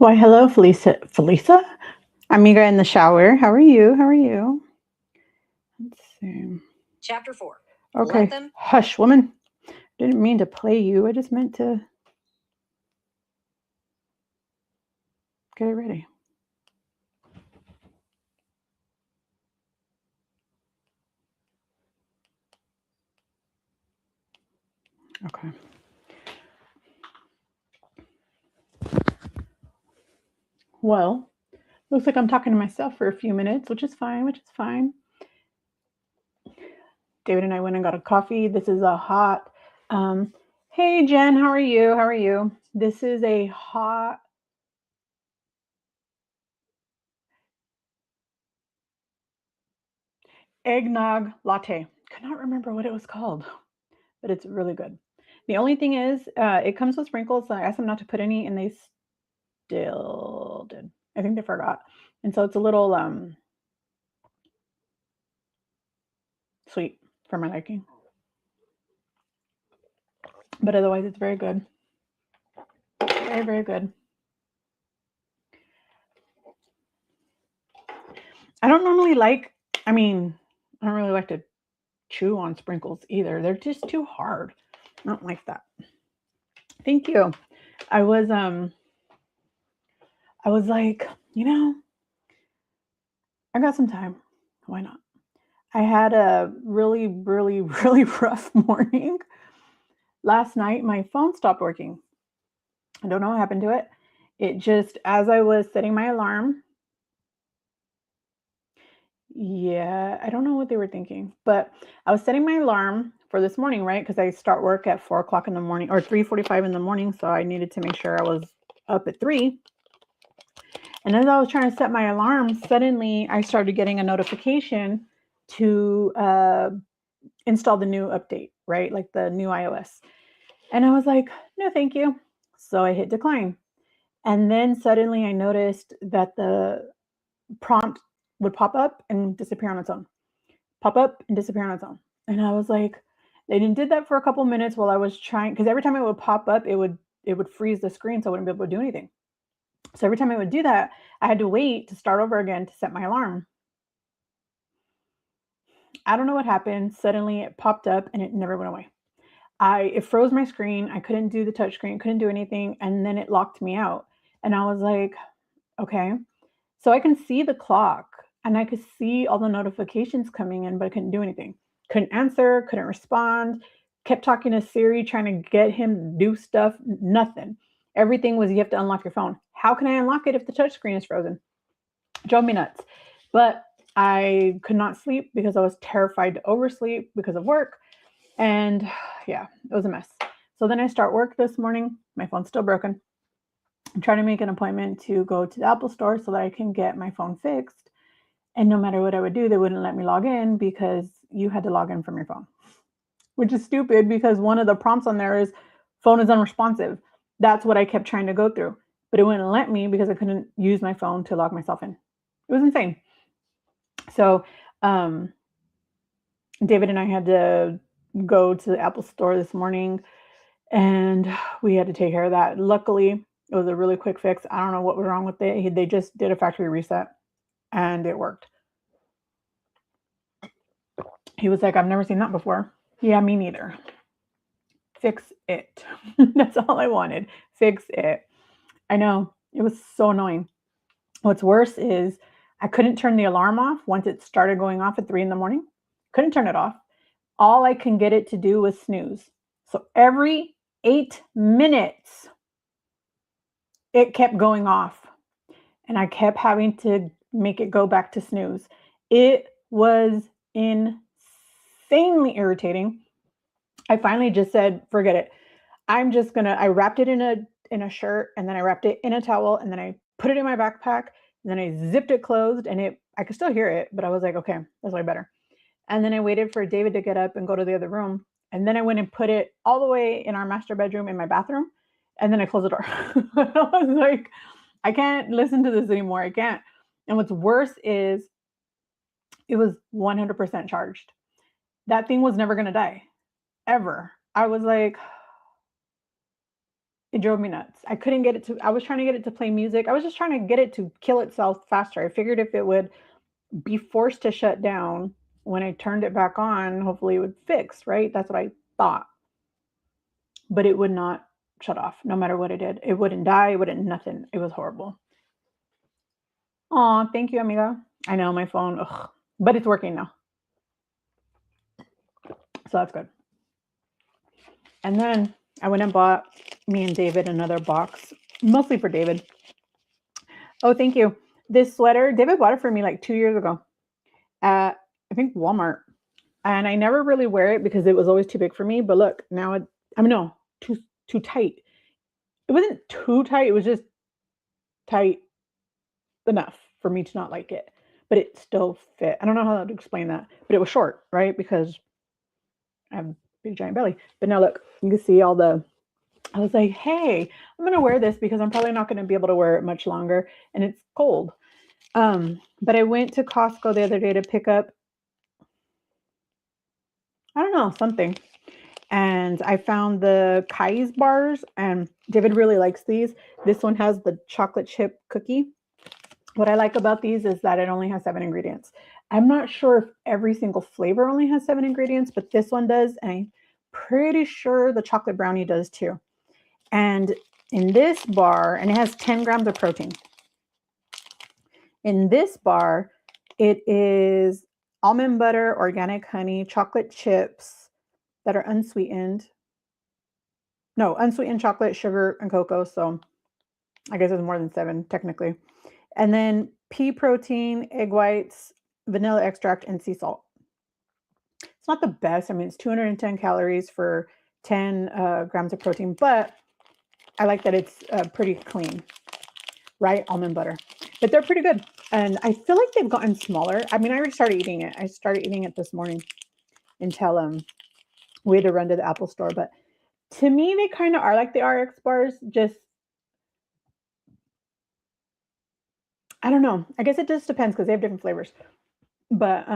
Why, hello, Felisa. Felisa? Amiga in the shower. How are you? How are you? Let's see. Chapter 4. Okay. Hush, woman. Didn't mean to play you. I just meant to get it ready. Okay. Well, looks like I'm talking to myself for a few minutes, which is fine. David and I went and got a coffee. This is a hot. Hey, Jen, how are you? How are you? This is a hot eggnog latte. Cannot remember what it was called, but it's really good. The only thing is, it comes with sprinkles. I asked them not to put any, and they still did. I think they forgot. And so it's a little sweet for my liking. But otherwise, it's very good. Very, very good. I don't normally like, I don't really like to chew on sprinkles either. They're just too hard. I don't like that. Thank you. I was like, I got some time. Why not? I had a really, really, really rough morning. Last night, my phone stopped working. I don't know what happened to it. It just, as I was setting my alarm, yeah, I don't know what they were thinking, but I was setting my alarm for this morning, right? Because I start work at 4 o'clock in the morning or 3:45 in the morning. So I needed to make sure I was up at 3. And as I was trying to set my alarm, suddenly I started getting a notification to install the new update, right? Like the new iOS. And I was like, no, thank you. So I hit decline. And then suddenly I noticed that the prompt would pop up and disappear on its own. Pop up and disappear on its own. And I was like, they did that for a couple minutes while I was trying, because every time it would pop up, it would freeze the screen, so I wouldn't be able to do anything. So every time it would do that, I had to wait to start over again to set my alarm. I don't know what happened. Suddenly it popped up and it never went away. It froze my screen. I couldn't do the touch screen, couldn't do anything, and then it locked me out. And I was like, okay. So I can see the clock and I could see all the notifications coming in, but I couldn't do anything. Couldn't answer, couldn't respond, kept talking to Siri, trying to get him to do stuff, nothing. Everything was you have to unlock your phone. How can I unlock it if the touch screen is frozen? Drove me nuts. But I could not sleep because I was terrified to oversleep because of work. And yeah, it was a mess. So then I start work this morning. My phone's still broken. I'm trying to make an appointment to go to the Apple store so that I can get my phone fixed. And no matter what I would do, they wouldn't let me log in because you had to log in from your phone, which is stupid because one of the prompts on there is phone is unresponsive. That's what I kept trying to go through, but it wouldn't let me because I couldn't use my phone to log myself in. It was insane. So, David and I had to go to the Apple store this morning and we had to take care of that. Luckily, it was a really quick fix. I don't know what was wrong with it. They just did a factory reset and it worked. He was like, I've never seen that before. Yeah, me neither. Fix it. That's all I wanted. Fix it. I know. It was so annoying. What's worse is I couldn't turn the alarm off once it started going off at 3 in the morning. Couldn't turn it off. All I can get it to do was snooze. So every 8 minutes, it kept going off. And I kept having to make it go back to snooze. It was insanely irritating. I finally just said, forget it. I wrapped it in a shirt and then I wrapped it in a towel and then I put it in my backpack and then I zipped it closed and I could still hear it, but I was like, okay, that's way better. And then I waited for David to get up and go to the other room. And then I went and put it all the way in our master bedroom in my bathroom. And then I closed the door. I was like, I can't listen to this anymore. I can't. And what's worse is it was 100% charged. That thing was never going to die, ever. I was like, It drove me nuts. I was trying to get it to play music. I was just trying to get it to kill itself faster. I figured if it would be forced to shut down when I turned it back on, hopefully it would fix, right? That's what I thought. But it would not shut off no matter what it did. It wouldn't die, it wouldn't nothing. It was horrible. Aw, thank you, amiga. I know my phone, ugh, but it's working now. So that's good. And then I went and bought me and David another box, mostly for David. Oh, thank you. This sweater, David bought it for me like 2 years ago at, I think, Walmart. And I never really wear it because it was always too big for me. But look, now no, too tight. It wasn't too tight. It was just tight enough for me to not like it. But it still fit. I don't know how to explain that. But it was short, right? Because I have a big giant belly. But now look, you can see all the, I was like, hey, I'm going to wear this because I'm probably not going to be able to wear it much longer. And it's cold. But I went to Costco the other day to pick up, I don't know, something. And I found the Kai's bars, and David really likes these. This one has the chocolate chip cookie. What I like about these is that it only has 7 ingredients. I'm not sure if every single flavor only has 7 ingredients, but this one does. And I'm pretty sure the chocolate brownie does too. And in this bar, and it has 10 grams of protein. In this bar, it is almond butter, organic honey, chocolate chips that are unsweetened. No, unsweetened chocolate, sugar, and cocoa. So I guess it's more than 7 technically. And then pea protein, egg whites, vanilla extract, and sea salt. It's not the best. I mean, it's 210 calories for 10 grams of protein, but I like that it's pretty clean, right? Almond butter. But they're pretty good. And I feel like they've gotten smaller. I mean, I already started eating it. I started eating it this morning until we had to run to the Apple store. But to me, they kind of are like the RX bars, just, I don't know. I guess it just depends because they have different flavors. But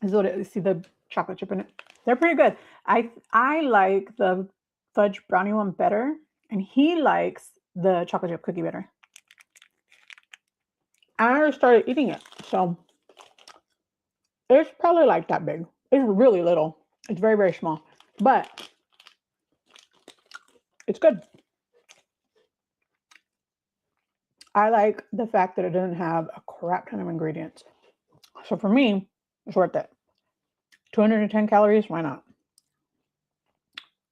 this is what it is. See the chocolate chip in it. They're pretty good. I like the fudge brownie one better, and he likes the chocolate chip cookie better. I already started eating it, so it's probably like that big. It's really little. It's very, very small, but it's good. I like the fact that it doesn't have a crap ton of ingredients. So for me, it's worth it. 210 calories, why not?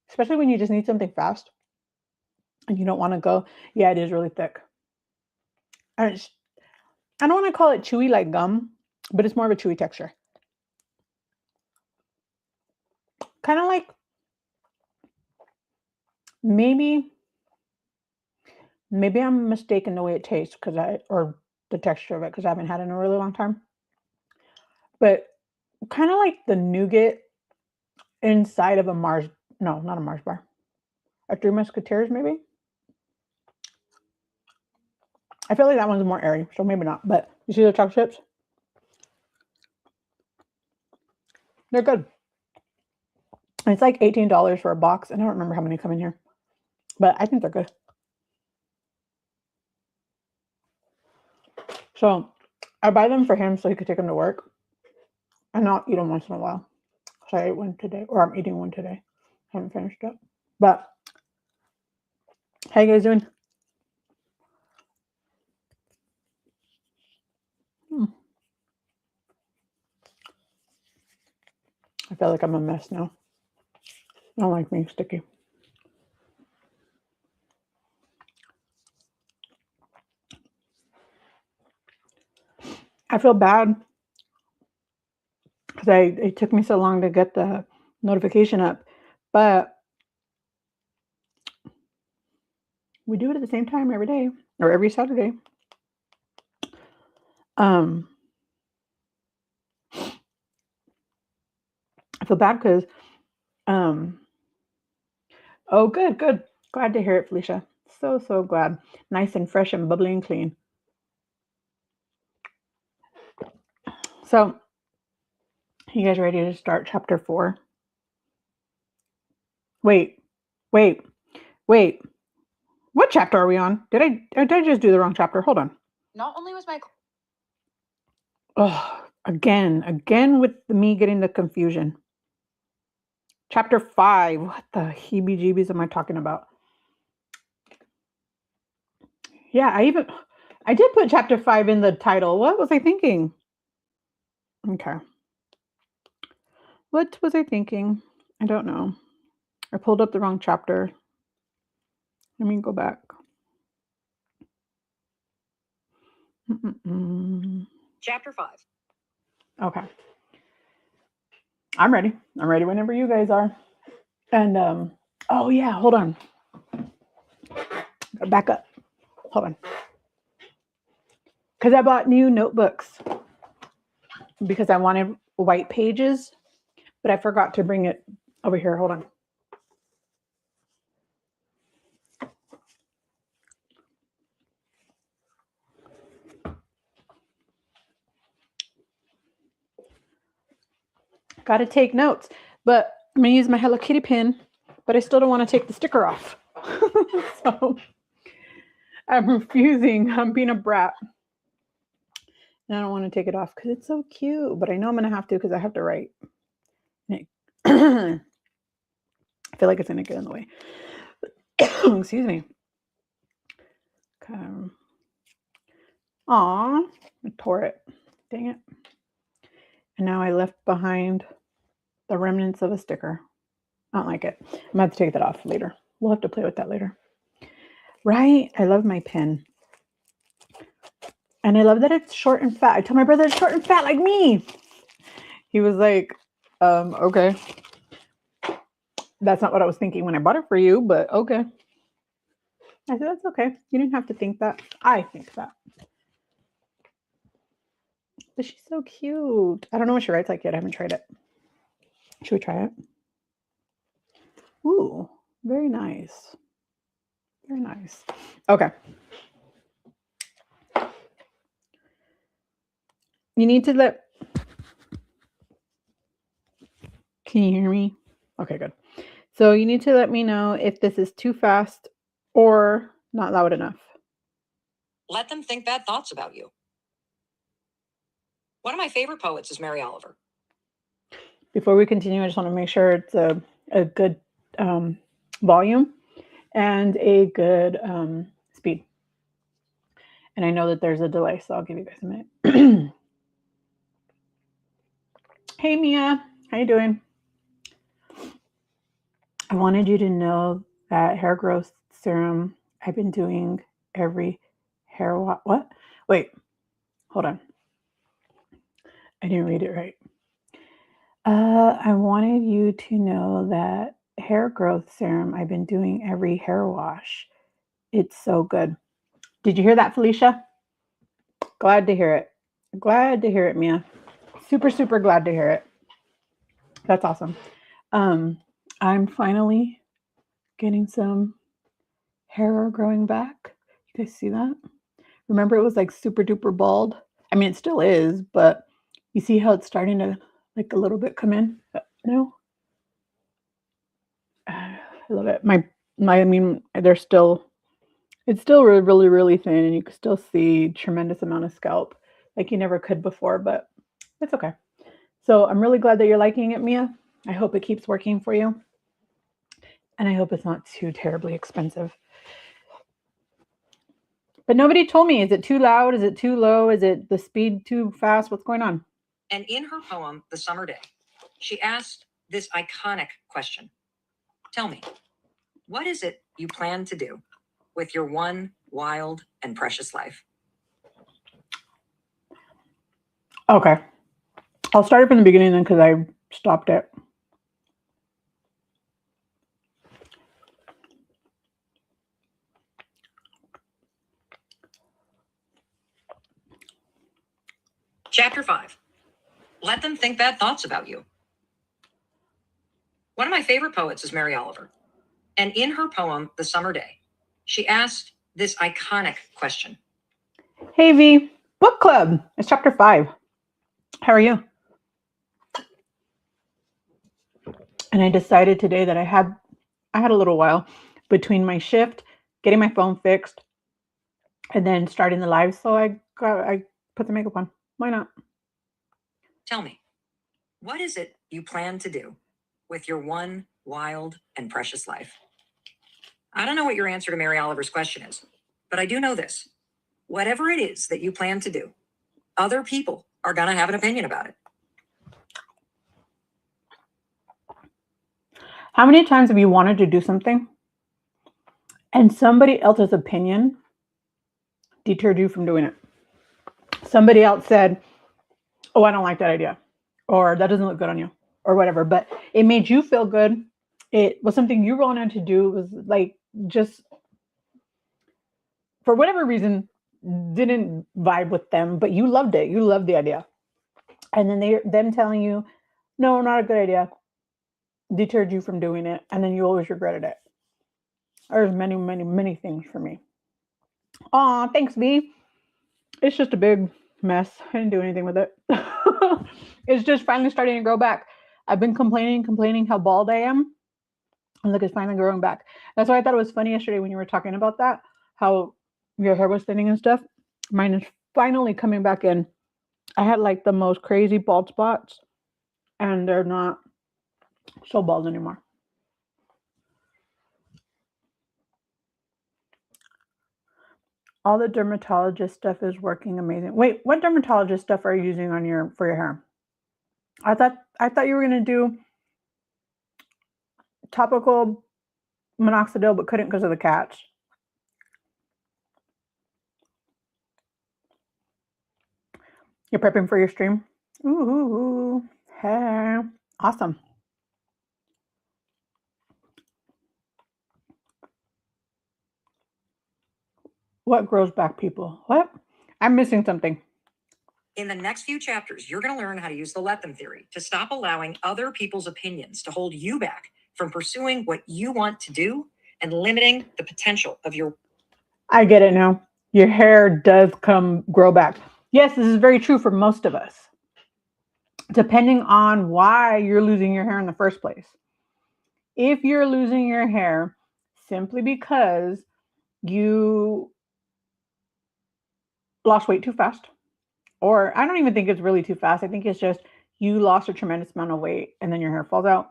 Especially when you just need something fast and you don't want to go. Yeah, it is really thick. And I don't want to call it chewy like gum, but it's more of a chewy texture. Kind of like maybe I'm mistaken the way it tastes or the texture of it because I haven't had it in a really long time. But kind of like the nougat inside of a Mars. No, not a Mars bar. A Three Musketeers, maybe. I feel like that one's more airy, so maybe not. But you see the chocolate chips? They're good. And it's like $18 for a box. I don't remember how many come in here, but I think they're good. So I buy them for him so he could take them to work and not eat them once in a while. So I ate one today, or I'm eating one today. I haven't finished it. But how you guys doing? I feel like I'm a mess now. I don't like being sticky. I feel bad because it took me so long to get the notification up, but we do it at the same time every day or every Saturday. I feel bad because, oh, good. Glad to hear it, Felicia. So glad. Nice and fresh and bubbly and clean. So, you guys ready to start chapter 4? Wait. Wait, what chapter are we on? Did I just do the wrong chapter? Hold on. Not only was my Oh, again with me getting the confusion. Chapter 5. What the heebie-jeebies am I talking about? Yeah, I did put chapter 5 in the title. What was I thinking? Okay. What was I thinking? I don't know. I pulled up the wrong chapter. Let me go back. chapter 5. Okay. I'm ready. I'm ready whenever you guys are. And oh yeah, hold on. Back up. Hold on. Because I bought new notebooks because I wanted white pages, but I forgot to bring it over here. Hold on. Got to take notes, but I'm going to use my Hello Kitty pin, but I still don't want to take the sticker off. So I'm refusing. I'm being a brat. And I don't want to take it off because it's so cute, but I know I'm going to have to because I have to write. I feel like it's going to get in the way. Excuse me. Okay. Aw, I tore it. Dang it. And now I left behind the remnants of a sticker. I don't like it. I'm going to have to take that off later. We'll have to play with that later. Right? I love my pen. And I love that it's short and fat. I told my brother it's short and fat like me. He was like, okay. That's not what I was thinking when I bought it for you, but okay. I said, that's okay. You didn't have to think that. I think that. But she's so cute. I don't know what she writes like yet. I haven't tried it. Should we try it? Ooh, very nice. Very nice. Okay. You need to let... Can you hear me? Okay, good. So you need to let me know if this is too fast or not loud enough. Let them think bad thoughts about you. One of my favorite poets is Mary Oliver. Before we continue, I just want to make sure it's a good volume and a good speed. And I know that there's a delay, so I'll give you guys a minute. Hey, Mia. How you doing? I wanted you to know that hair growth serum I've been doing every hair wash. What? Wait, hold on. I didn't read it right. I wanted you to know that hair growth serum I've been doing every hair wash. It's so good. Did you hear that, Felicia? Glad to hear it. Glad to hear it, Mia. Super, super glad to hear it. That's awesome. I'm finally getting some hair growing back. You guys see that? Remember it was like super duper bald? I mean, it still is, but you see how it's starting to like a little bit come in? No? I love it. I mean, it's still really, really, really thin, and you can still see tremendous amount of scalp like you never could before, but it's okay. So I'm really glad that you're liking it, Mia. I hope it keeps working for you. And I hope it's not too terribly expensive. But nobody told me, is it too loud? Is it too low? Is it the speed too fast? What's going on? And in her poem, The Summer Day, she asked this iconic question. Tell me, what is it you plan to do with your one wild and precious life? Okay. I'll start it from the beginning then because I stopped it. Chapter 5. Let them think bad thoughts about you. One of my favorite poets is Mary Oliver. And in her poem, The Summer Day, she asked this iconic question. Hey, V. Book club. It's chapter 5. How are you? And I decided today that I had a little while. between my shift, getting my phone fixed, and then starting the live. So I put the makeup on. Why not? Tell me, what is it you plan to do with your one wild and precious life? I don't know what your answer to Mary Oliver's question is, but I do know this. Whatever it is that you plan to do, other people are going to have an opinion about it. How many times have you wanted to do something and somebody else's opinion deterred you from doing it? Somebody else said, "Oh, I don't like that idea," or "That doesn't look good on you," or whatever, but it made you feel good. It was something you wanted to do. It was like just for whatever reason didn't vibe with them, but you loved it. You loved the idea. And then them telling you, "No, not a good idea," deterred you from doing it, and then you always regretted it. There's many, many, many things for me. Aw, thanks, B. It's just a big mess. I didn't do anything with it. It's just finally starting to grow back. I've been complaining how bald I am. And look, it's finally growing back. That's why I thought it was funny yesterday when you were talking about that, how your hair was thinning and stuff. Mine is finally coming back in. I had like the most crazy bald spots, and they're not so bald anymore. All the dermatologist stuff is working amazing. Wait, what dermatologist stuff are you using on your for your hair? I thought you were gonna do topical minoxidil, but couldn't because of the cats. You're prepping for your stream. Ooh, hey, awesome. What grows back, people? What? I'm missing something. In the next few chapters, you're going to learn how to use the let them theory to stop allowing other people's opinions to hold you back from pursuing what you want to do and limiting the potential of your. I get it now. Your hair does grow back. Yes, this is very true for most of us, depending on why you're losing your hair in the first place. If you're losing your hair simply because you lost weight too fast, or I don't even think it's really too fast. I think it's just you lost a tremendous amount of weight and then your hair falls out.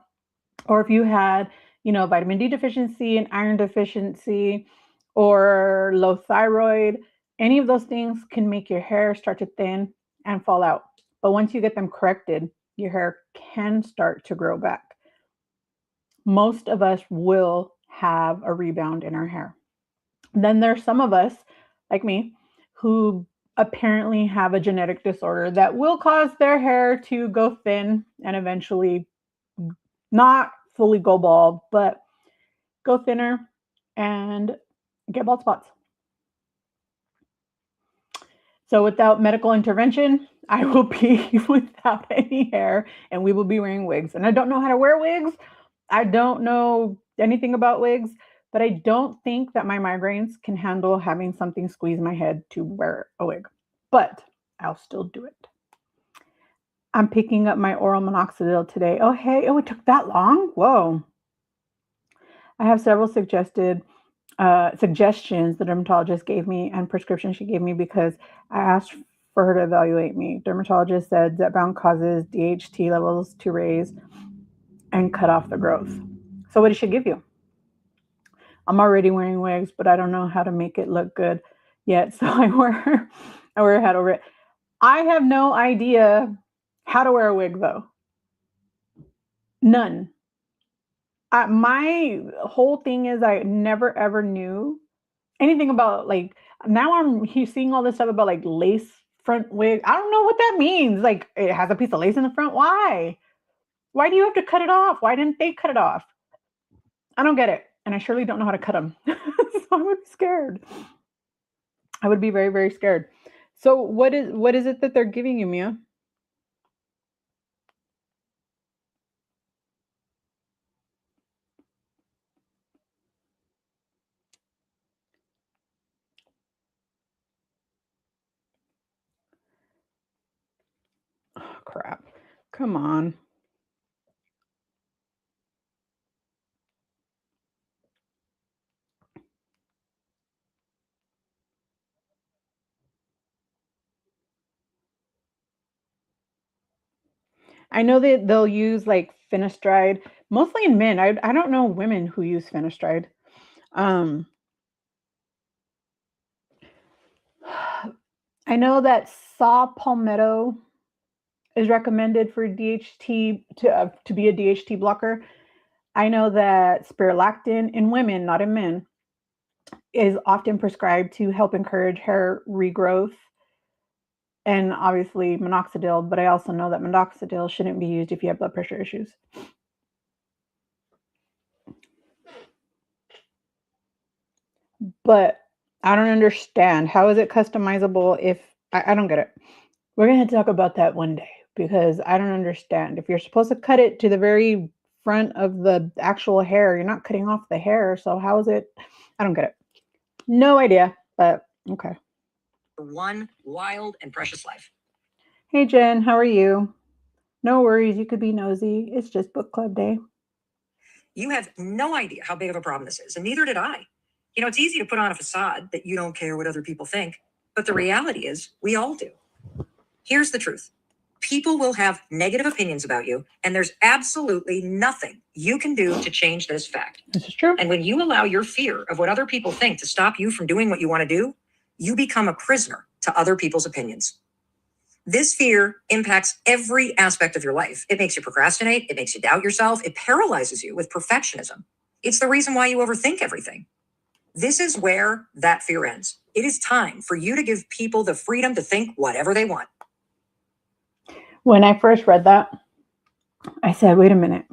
Or if you had, vitamin D deficiency and iron deficiency or low thyroid, any of those things can make your hair start to thin and fall out. But once you get them corrected, your hair can start to grow back. Most of us will have a rebound in our hair. Then there's some of us, like me, who apparently have a genetic disorder that will cause their hair to go thin and eventually not fully go bald, but go thinner and get bald spots. So without medical intervention, I will be without any hair and we will be wearing wigs. And I don't know how to wear wigs. I don't know anything about wigs, but I don't think that my migraines can handle having something squeeze my head to wear a wig. But I'll still do it. I'm picking up my oral minoxidil today. Oh, hey. Oh, it took that long? Whoa. I have several suggestions the dermatologist gave me and prescriptions she gave me because I asked for her to evaluate me. Dermatologist said Zepbound causes DHT levels to raise and cut off the growth. So what did she give you? I'm already wearing wigs, but I don't know how to make it look good yet. So I wear a hat over it. I have no idea how to wear a wig though. None. My whole thing is I never ever knew anything about like now I'm seeing all this stuff about like lace front wig. I don't know what that means. Like it has a piece of lace in the front. Why? Why do you have to cut it off? Why didn't they cut it off? I don't get it. And I surely don't know how to cut them. So I would be scared. I would be very, very scared. So what is it that they're giving you, Mia? Oh, crap. Come on. I know that they'll use like finasteride, mostly in men. I don't know women who use finasteride. Um, I know that saw palmetto is recommended for DHT to be a DHT blocker. I know that spirulactin in women, not in men, is often prescribed to help encourage hair regrowth, and obviously minoxidil. But I also know that minoxidil shouldn't be used if you have blood pressure issues. But I don't understand, how is it customizable if I don't get it. We're gonna have to talk about that one day because I don't understand. If you're supposed to cut it to the very front of the actual hair, you're not cutting off the hair. So how is it? I don't get it. No idea, but okay. One wild and precious life. Hey Jen, how are you? No worries, you could be nosy. It's just book club day. You have no idea how big of a problem this is, and neither did I. You know, it's easy to put on a facade that you don't care what other people think, but the reality is we all do. Here's the truth. People will have negative opinions about you, and there's absolutely nothing you can do to change this fact. This is true. And when you allow your fear of what other people think to stop you from doing what you want to do, you become a prisoner to other people's opinions. This fear impacts every aspect of your life. It makes you procrastinate. It makes you doubt yourself. It paralyzes you with perfectionism. It's the reason why you overthink everything. This is where that fear ends. It is time for you to give people the freedom to think whatever they want. When I first read that, I said, wait a minute.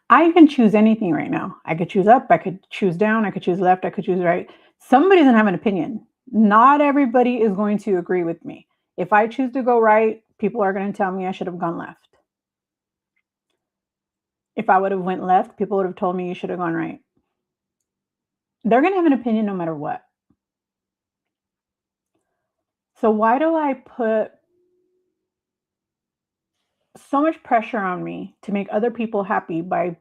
I can choose anything right now. I could choose up, I could choose down, I could choose left, I could choose right. Somebody doesn't have an opinion. Not everybody is going to agree with me. If I choose to go right, people are going to tell me I should have gone left. If I would have went left, people would have told me you should have gone right. They're going to have an opinion no matter what. So why do I put so much pressure on me to make other people happy by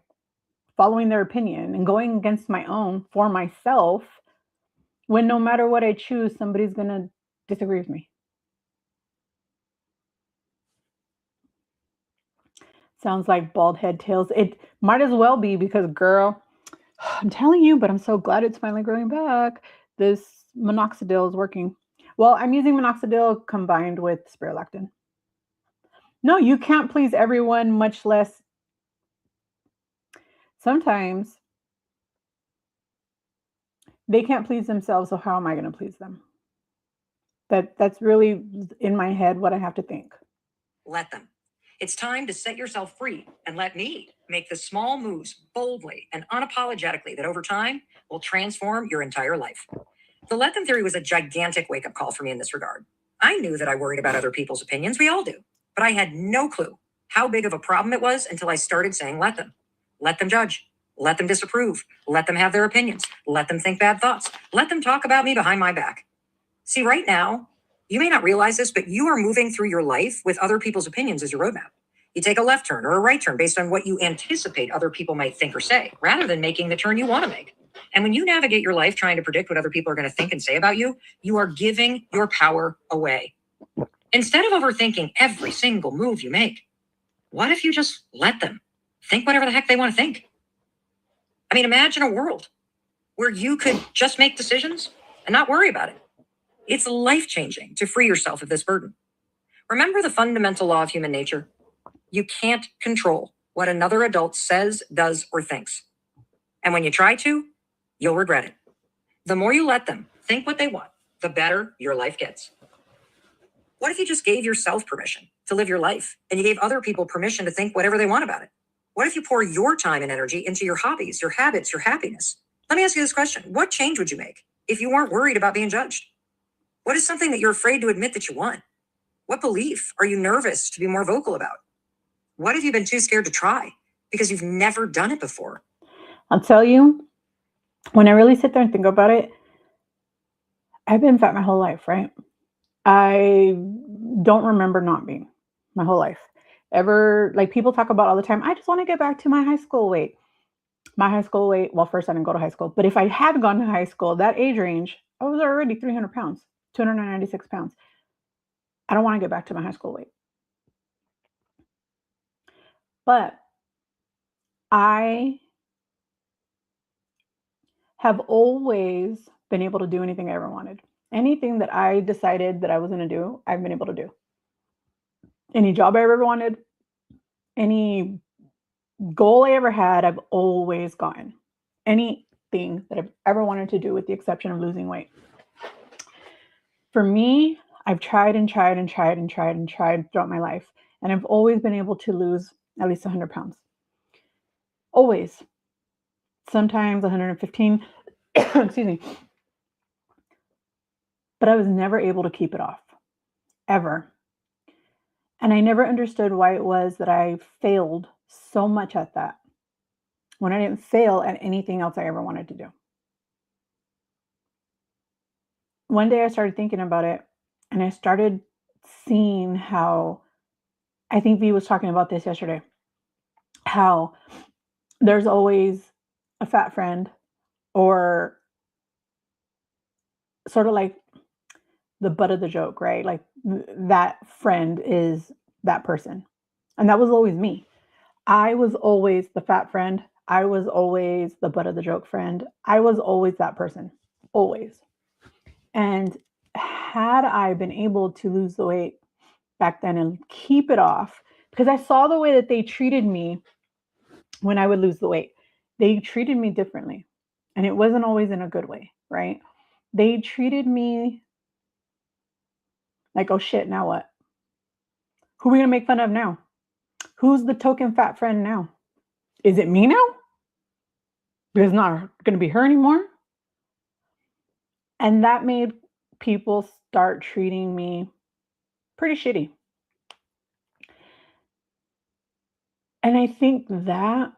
following their opinion and going against my own for myself, when no matter what I choose, somebody's going to disagree with me? Sounds like bald head tails. It might as well be because, girl, I'm telling you, but I'm so glad it's finally growing back. This minoxidil is working. Well, I'm using minoxidil combined with spirulactin. No, you can't please everyone, much less. Sometimes they can't please themselves, so how am I going to please them? That's really in my head what I have to think. Let them. It's time to set yourself free and let me make the small moves boldly and unapologetically that over time will transform your entire life. The let them theory was a gigantic wake-up call for me in this regard. I knew that I worried about other people's opinions. We all do. But I had no clue how big of a problem it was until I started saying let them. Let them judge. Let them disapprove. Let them have their opinions. Let them think bad thoughts. Let them talk about me behind my back. See, right now, you may not realize this, but you are moving through your life with other people's opinions as your roadmap. You take a left turn or a right turn based on what you anticipate other people might think or say, rather than making the turn you want to make. And when you navigate your life trying to predict what other people are going to think and say about you, you are giving your power away. Instead of overthinking every single move you make, what if you just let them think whatever the heck they want to think? I mean, imagine a world where you could just make decisions and not worry about it. It's life-changing to free yourself of this burden. Remember the fundamental law of human nature? You can't control what another adult says, does, or thinks. And when you try to, you'll regret it. The more you let them think what they want, the better your life gets. What if you just gave yourself permission to live your life and you gave other people permission to think whatever they want about it? What if you pour your time and energy into your hobbies, your habits, your happiness? Let me ask you this question. What change would you make if you weren't worried about being judged? What is something that you're afraid to admit that you want? What belief are you nervous to be more vocal about? What have you been too scared to try because you've never done it before? I'll tell you, when I really sit there and think about it, I've been fat my whole life, right? I don't remember not being my whole life. Ever, like people talk about all the time, I just want to get back to my high school weight. My high school weight, well, first I didn't go to high school, but if I had gone to high school, that age range, I was already 300 pounds, 296 pounds. I don't want to get back to my high school weight. But I have always been able to do anything I ever wanted. Anything that I decided that I was going to do, I've been able to do. Any job I ever wanted, any goal I ever had, I've always gotten. Anything that I've ever wanted to do, with the exception of losing weight. For me, I've tried and tried and tried and tried and tried throughout my life, and I've always been able to lose at least 100 pounds. Always. Sometimes 115, excuse me. But I was never able to keep it off, ever. And I never understood why it was that I failed so much at that when I didn't fail at anything else I ever wanted to do. One day I started thinking about it, and I started seeing how, I think V was talking about this yesterday, how there's always a fat friend, or sort of like the butt of the joke, right? Like that friend is that person. And that was always me. I was always the fat friend. I was always the butt of the joke friend. I was always that person. Always. And had I been able to lose the weight back then and keep it off, because I saw the way that they treated me when I would lose the weight. They treated me differently. And it wasn't always in a good way, right? They treated me like, oh shit, now what? Who are we going to make fun of now? Who's the token fat friend now? Is it me now? Because it's not going to be her anymore. And that made people start treating me pretty shitty. And I think that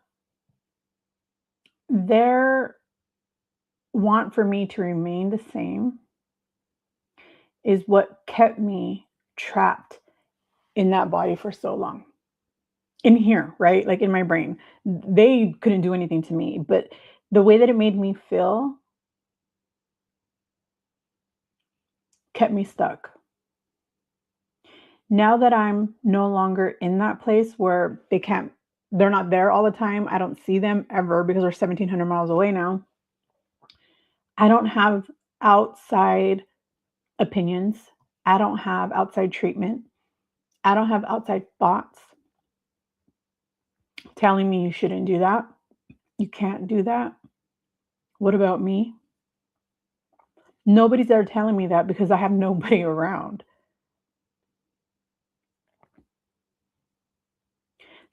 their want for me to remain the same is what kept me trapped in that body for so long. In here, right? Like in my brain. They couldn't do anything to me, but the way that it made me feel kept me stuck. Now that I'm no longer in that place where they're not there all the time. I don't see them ever because they're 1,700 miles away now. I don't have outside opinions. I don't have outside treatment. I don't have outside thoughts telling me you shouldn't do that. You can't do that. What about me? Nobody's there telling me that because I have nobody around.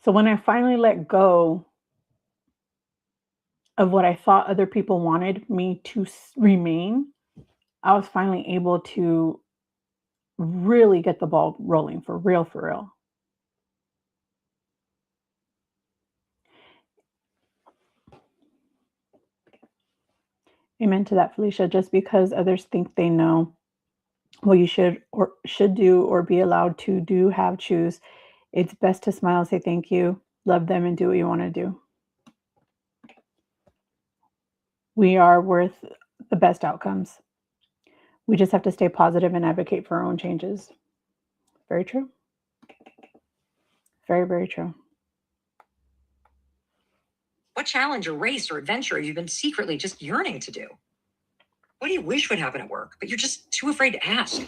So when I finally let go of what I thought other people wanted me to remain, I was finally able to really get the ball rolling for real, for real. Amen to that, Felicia. Just because others think they know what you should do or be allowed to do, have, choose, it's best to smile, say thank you, love them, and do what you want to do. We are worth the best outcomes. We just have to stay positive and advocate for our own changes. Very true. Very, very true. What challenge or race or adventure have you been secretly just yearning to do? What do you wish would happen at work, but you're just too afraid to ask?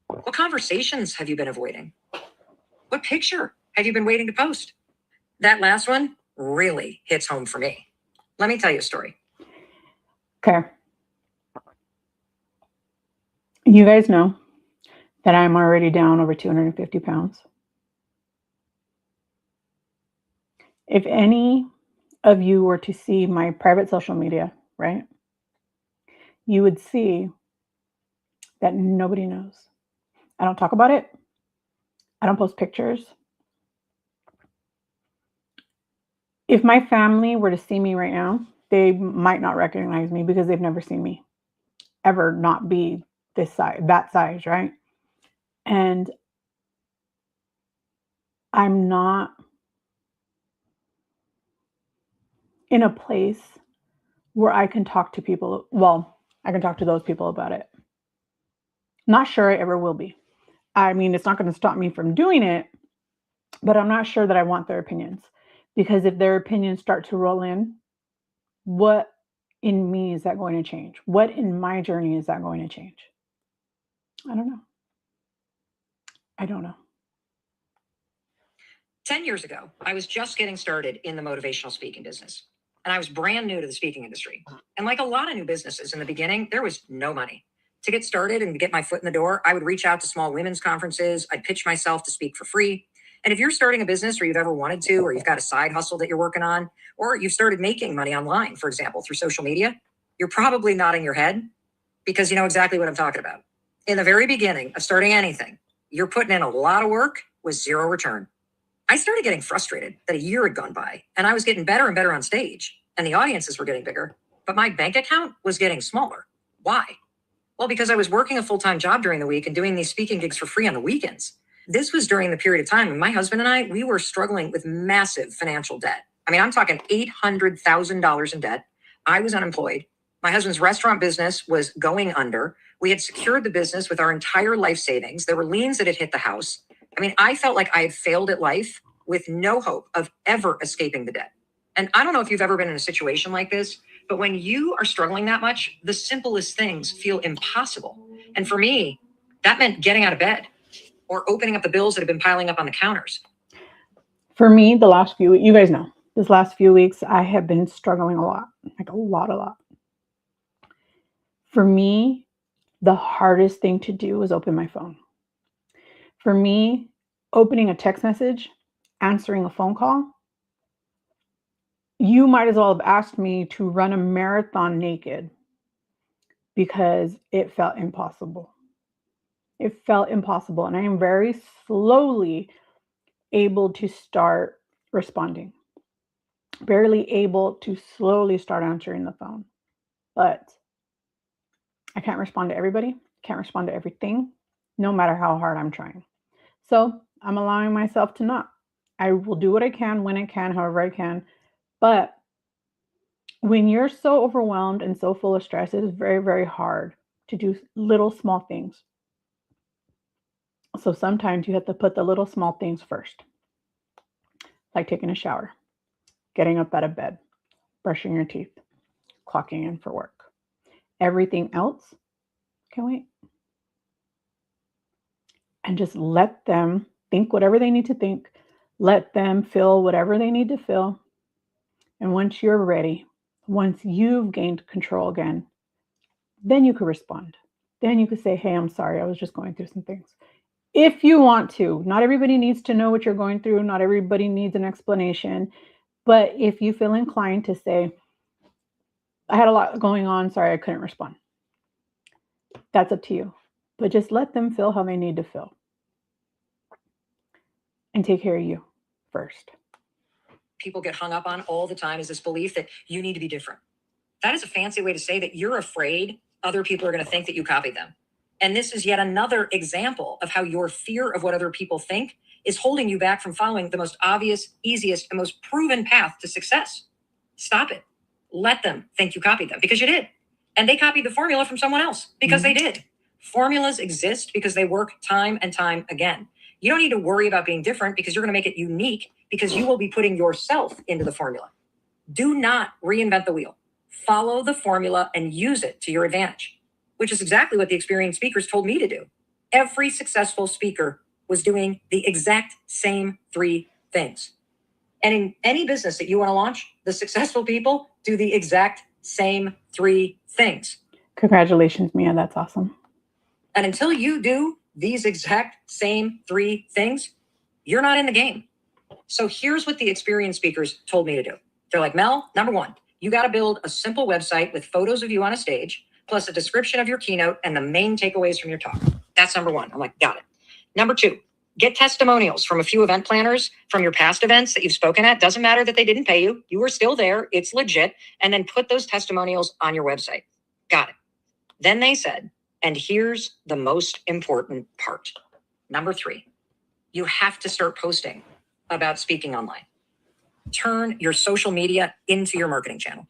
What conversations have you been avoiding? What picture have you been waiting to post? That last one really hits home for me. Let me tell you a story. Okay. You guys know that I'm already down over 250 pounds. If any of you were to see my private social media, right, you would see that nobody knows. I don't talk about it. I don't post pictures. If my family were to see me right now, they might not recognize me because they've never seen me ever not be this size, that size, right? And I'm not in a place where I can talk to people. Well, I can talk to those people about it. Not sure I ever will be. I mean, it's not going to stop me from doing it, but I'm not sure that I want their opinions, because if their opinions start to roll in, what in me is that going to change? What in my journey is that going to change? I don't know. I don't know. 10 years ago, I was just getting started in the motivational speaking business, and I was brand new to the speaking industry. And like a lot of new businesses in the beginning, there was no money. To get started and to get my foot in the door, I would reach out to small women's conferences. I'd pitch myself to speak for free. And if you're starting a business or you've ever wanted to, or you've got a side hustle that you're working on, or you've started making money online, for example, through social media, you're probably nodding your head because you know exactly what I'm talking about. In the very beginning of starting anything, you're putting in a lot of work with zero return. I started getting frustrated that a year had gone by and I was getting better and better on stage and the audiences were getting bigger, but my bank account was getting smaller. Why? Well, because I was working a full-time job during the week and doing these speaking gigs for free on the weekends. This was during the period of time when my husband and I, we were struggling with massive financial debt. I mean, I'm talking $800,000 in debt. I was unemployed. My husband's restaurant business was going under. We had secured the business with our entire life savings. There were liens that had hit the house. I mean, I felt like I had failed at life with no hope of ever escaping the debt. And I don't know if you've ever been in a situation like this, but when you are struggling that much, the simplest things feel impossible. And for me, that meant getting out of bed or opening up the bills that have been piling up on the counters. For me, you guys know, this last few weeks, I have been struggling a lot, like a lot. For me, the hardest thing to do was open my phone. For me, opening a text message, answering a phone call, you might as well have asked me to run a marathon naked because it felt impossible. It felt impossible. And I am very slowly able to start responding, barely able to slowly start answering the phone. But I can't respond to everybody, can't respond to everything, no matter how hard I'm trying. So I'm allowing myself to not. I will do what I can, when I can, however I can. But when you're so overwhelmed and so full of stress, it is very, very hard to do little small things. So sometimes you have to put the little small things first, like taking a shower, getting up out of bed, brushing your teeth, clocking in for work. Everything else can wait. And just let them think whatever they need to think. Let them feel whatever they need to feel. And once you're ready, once you've gained control again, then you could respond. Then you could say, hey, I'm sorry, I was just going through some things. If you want to, not everybody needs to know what you're going through. Not everybody needs an explanation. But if you feel inclined to say, I had a lot going on, sorry, I couldn't respond. That's up to you. But just let them feel how they need to feel. And take care of you first. People get hung up on all the time is this belief that you need to be different. That is a fancy way to say that you're afraid other people are going to think that you copied them. And this is yet another example of how your fear of what other people think is holding you back from following the most obvious, easiest, and most proven path to success. Stop it. Let them think you copied them because you did. And they copied the formula from someone else because they did. Formulas exist because they work time and time again. You don't need to worry about being different because you're going to make it unique because you will be putting yourself into the formula. Do not reinvent the wheel. Follow the formula and use it to your advantage, which is exactly what the experienced speakers told me to do. Every successful speaker was doing the exact same 3 things. And in any business that you want to launch, the successful people do the exact same 3 things. Congratulations, Mia. That's awesome. And until you do these exact same 3 things, you're not in the game. So here's what the experienced speakers told me to do. They're like, Mel, number 1, you got to build a simple website with photos of you on a stage, plus a description of your keynote and the main takeaways from your talk. That's number 1. I'm like, got it. Number 2, get testimonials from a few event planners from your past events that you've spoken at. Doesn't matter that they didn't pay you. You were still there. It's legit. And then put those testimonials on your website. Got it. Then they said, and here's the most important part. Number 3, you have to start posting about speaking online. Turn your social media into your marketing channel.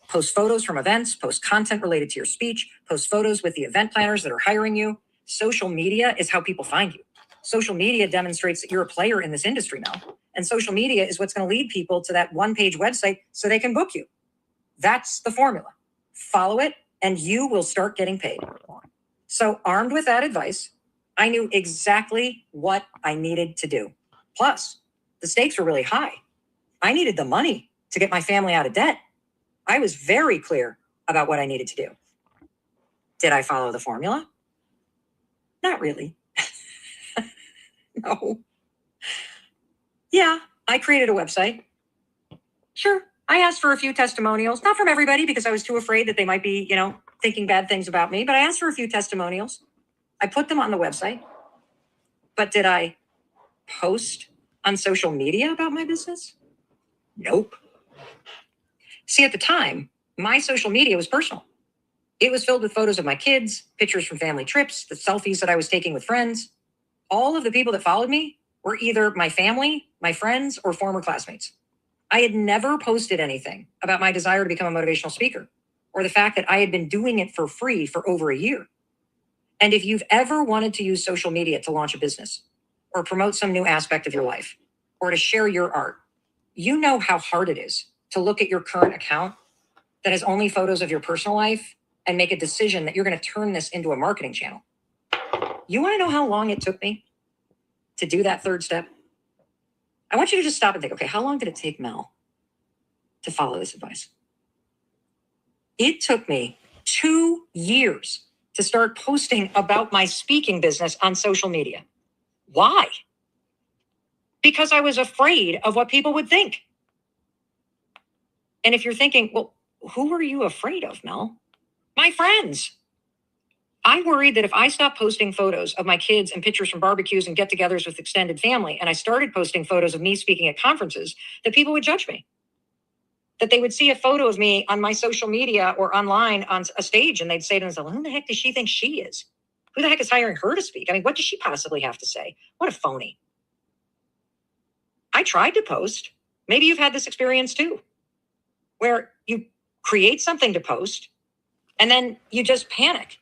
Post photos from events, post content related to your speech, post photos with the event planners that are hiring you. Social media is how people find you. social media demonstrates that you're a player in this industry now. And social media is what's going to lead people to that one-page website so they can book you. That's the formula. Follow it, and you will start getting paid. So armed with that advice, I knew exactly what I needed to do. Plus, the stakes were really high. I needed the money to get my family out of debt. I was very clear about what I needed to do. Did I follow the formula? Not really. No. Yeah, I created a website. Sure, I asked for a few testimonials, not from everybody because I was too afraid that they might be, thinking bad things about me, but I asked for a few testimonials. I put them on the website. But did I post on social media about my business? Nope. See, at the time, my social media was personal. It was filled with photos of my kids, pictures from family trips, the selfies that I was taking with friends. All of the people that followed me were either my family, my friends, or former classmates. I had never posted anything about my desire to become a motivational speaker or the fact that I had been doing it for free for over a year. And if you've ever wanted to use social media to launch a business or promote some new aspect of your life or to share your art, you know how hard it is to look at your current account that has only photos of your personal life and make a decision that you're going to turn this into a marketing channel. You want to know how long it took me to do that third step? I want you to just stop and think, okay, how long did it take Mel to follow this advice? It took me 2 years to start posting about my speaking business on social media. Why? Because I was afraid of what people would think. And if you're thinking, well, who were you afraid of, Mel? My friends. I worried that if I stopped posting photos of my kids and pictures from barbecues and get-togethers with extended family, and I started posting photos of me speaking at conferences, that people would judge me. That they would see a photo of me on my social media or online on a stage, and they'd say to themselves, who the heck does she think she is? Who the heck is hiring her to speak? I mean, what does she possibly have to say? What a phony. I tried to post. Maybe you've had this experience too, where you create something to post, and then you just panic.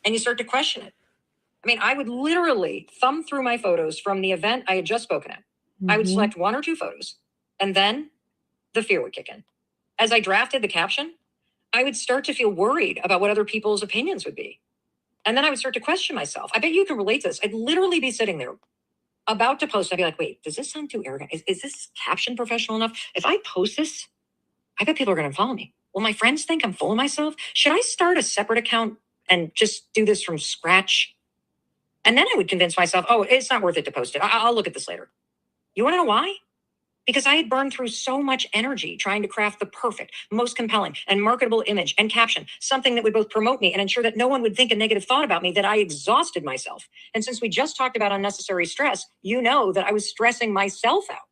And you start to question it. I mean, I would literally thumb through my photos from the event I had just spoken at. Mm-hmm. I would select 1 or 2 photos, and then the fear would kick in. As I drafted the caption, I would start to feel worried about what other people's opinions would be. And then I would start to question myself. I bet you can relate to this. I'd literally be sitting there about to post. I'd be like, wait, does this sound too arrogant? Is this caption professional enough? If I post this, I bet people are going to follow me. Will my friends think I'm full of myself? Should I start a separate account and just do this from scratch? And then I would convince myself, oh, it's not worth it to post it. I'll look at this later. You want to know why? Because I had burned through so much energy trying to craft the perfect, most compelling, and marketable image and caption, something that would both promote me and ensure that no one would think a negative thought about me, that I exhausted myself. And since we just talked about unnecessary stress, you know that I was stressing myself out,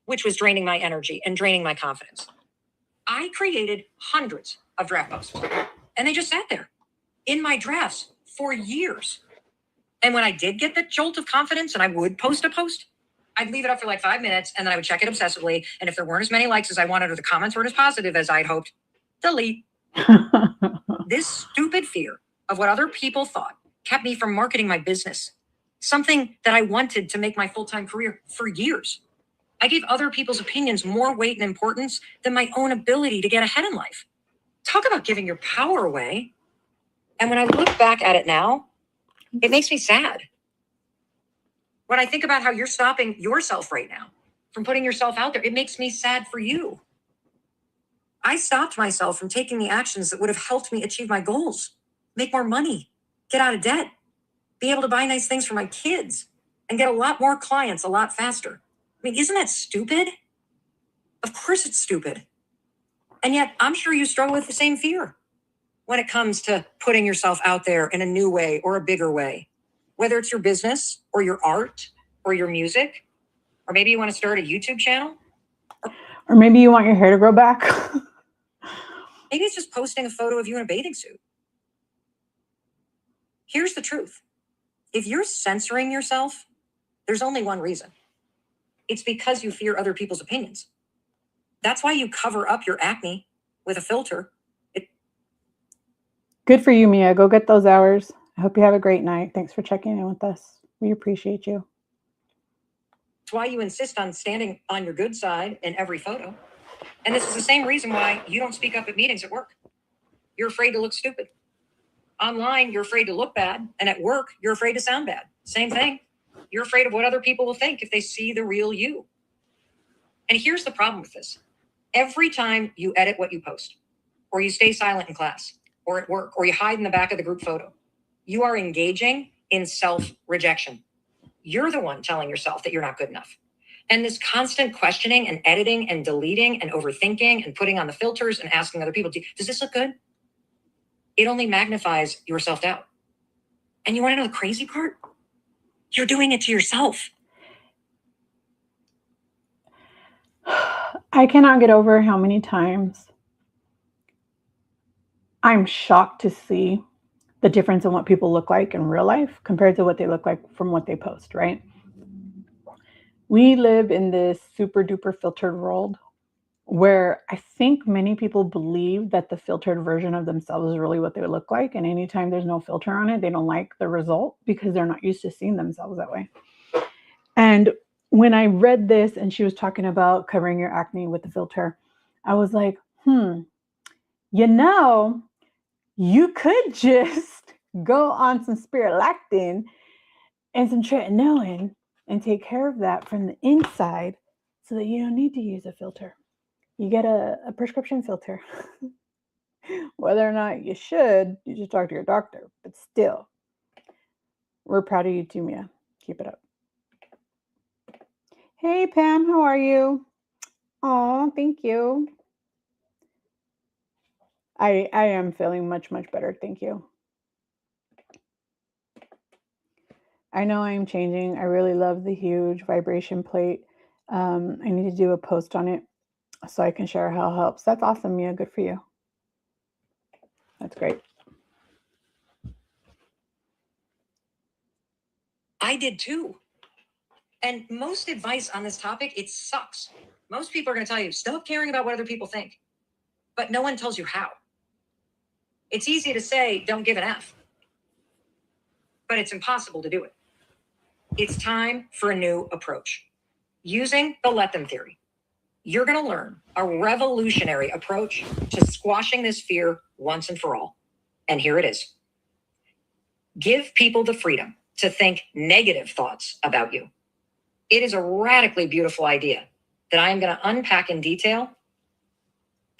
which was draining my energy and draining my confidence. I created hundreds of draft posts, and they just sat there in my drafts for years. And when I did get the jolt of confidence and I would post a post, I'd leave it up for like 5 minutes and then I would check it obsessively. And if there weren't as many likes as I wanted or the comments weren't as positive as I'd hoped, delete. This stupid fear of what other people thought kept me from marketing my business, something that I wanted to make my full-time career for years. I gave other people's opinions more weight and importance than my own ability to get ahead in life. Talk about giving your power away. And when I look back at it now, it makes me sad. When I think about how you're stopping yourself right now from putting yourself out there, it makes me sad for you. I stopped myself from taking the actions that would have helped me achieve my goals, make more money, get out of debt, be able to buy nice things for my kids, and get a lot more clients a lot faster. I mean, isn't that stupid? Of course it's stupid. And yet I'm sure you struggle with the same fear when it comes to putting yourself out there in a new way or a bigger way, whether it's your business or your art or your music, or maybe you want to start a YouTube channel. Or maybe you want your hair to grow back. Maybe it's just posting a photo of you in a bathing suit. Here's the truth. If you're censoring yourself, there's only one reason. It's because you fear other people's opinions. That's why you cover up your acne with a filter. Good for you, Mia. Go get those hours. I hope you have a great night. Thanks for checking in with us. We appreciate you. It's why you insist on standing on your good side in every photo. And this is the same reason why you don't speak up at meetings at work. You're afraid to look stupid. Online, you're afraid to look bad. And at work, you're afraid to sound bad. Same thing. You're afraid of what other people will think if they see the real you. And here's the problem with this. Every time you edit what you post, or you stay silent in class, or at work, or you hide in the back of the group photo, you are engaging in self-rejection. You're the one telling yourself that you're not good enough. And this constant questioning and editing and deleting and overthinking and putting on the filters and asking other people, does this look good? It only magnifies your self-doubt. And you want to know the crazy part? You're doing it to yourself. I cannot get over how many times I'm shocked to see the difference in what people look like in real life compared to what they look like from what they post, right? We live in this super duper filtered world where I think many people believe that the filtered version of themselves is really what they look like. And anytime there's no filter on it, they don't like the result because they're not used to seeing themselves that way. And when I read this and she was talking about covering your acne with the filter, I was like, you know, you could just go on some spirulactin and some tretinoin and take care of that from the inside so that you don't need to use a filter. You get a prescription filter. Whether or not you should, you just talk to your doctor. But still, we're proud of you too, Mia. Keep it up. Hey, Pam, how are you? Oh, thank you. I am feeling much, much better. Thank you. I know I'm changing. I really love the huge vibration plate. I need to do a post on it so I can share how it helps. That's awesome, Mia. Good for you. That's great. I did too. And most advice on this topic, it sucks. Most people are going to tell you, stop caring about what other people think. But no one tells you how. It's easy to say, don't give an F. But it's impossible to do it. It's time for a new approach. Using the let them theory, you're going to learn a revolutionary approach to squashing this fear once and for all. And here it is. Give people the freedom to think negative thoughts about you. It is a radically beautiful idea that I am going to unpack in detail.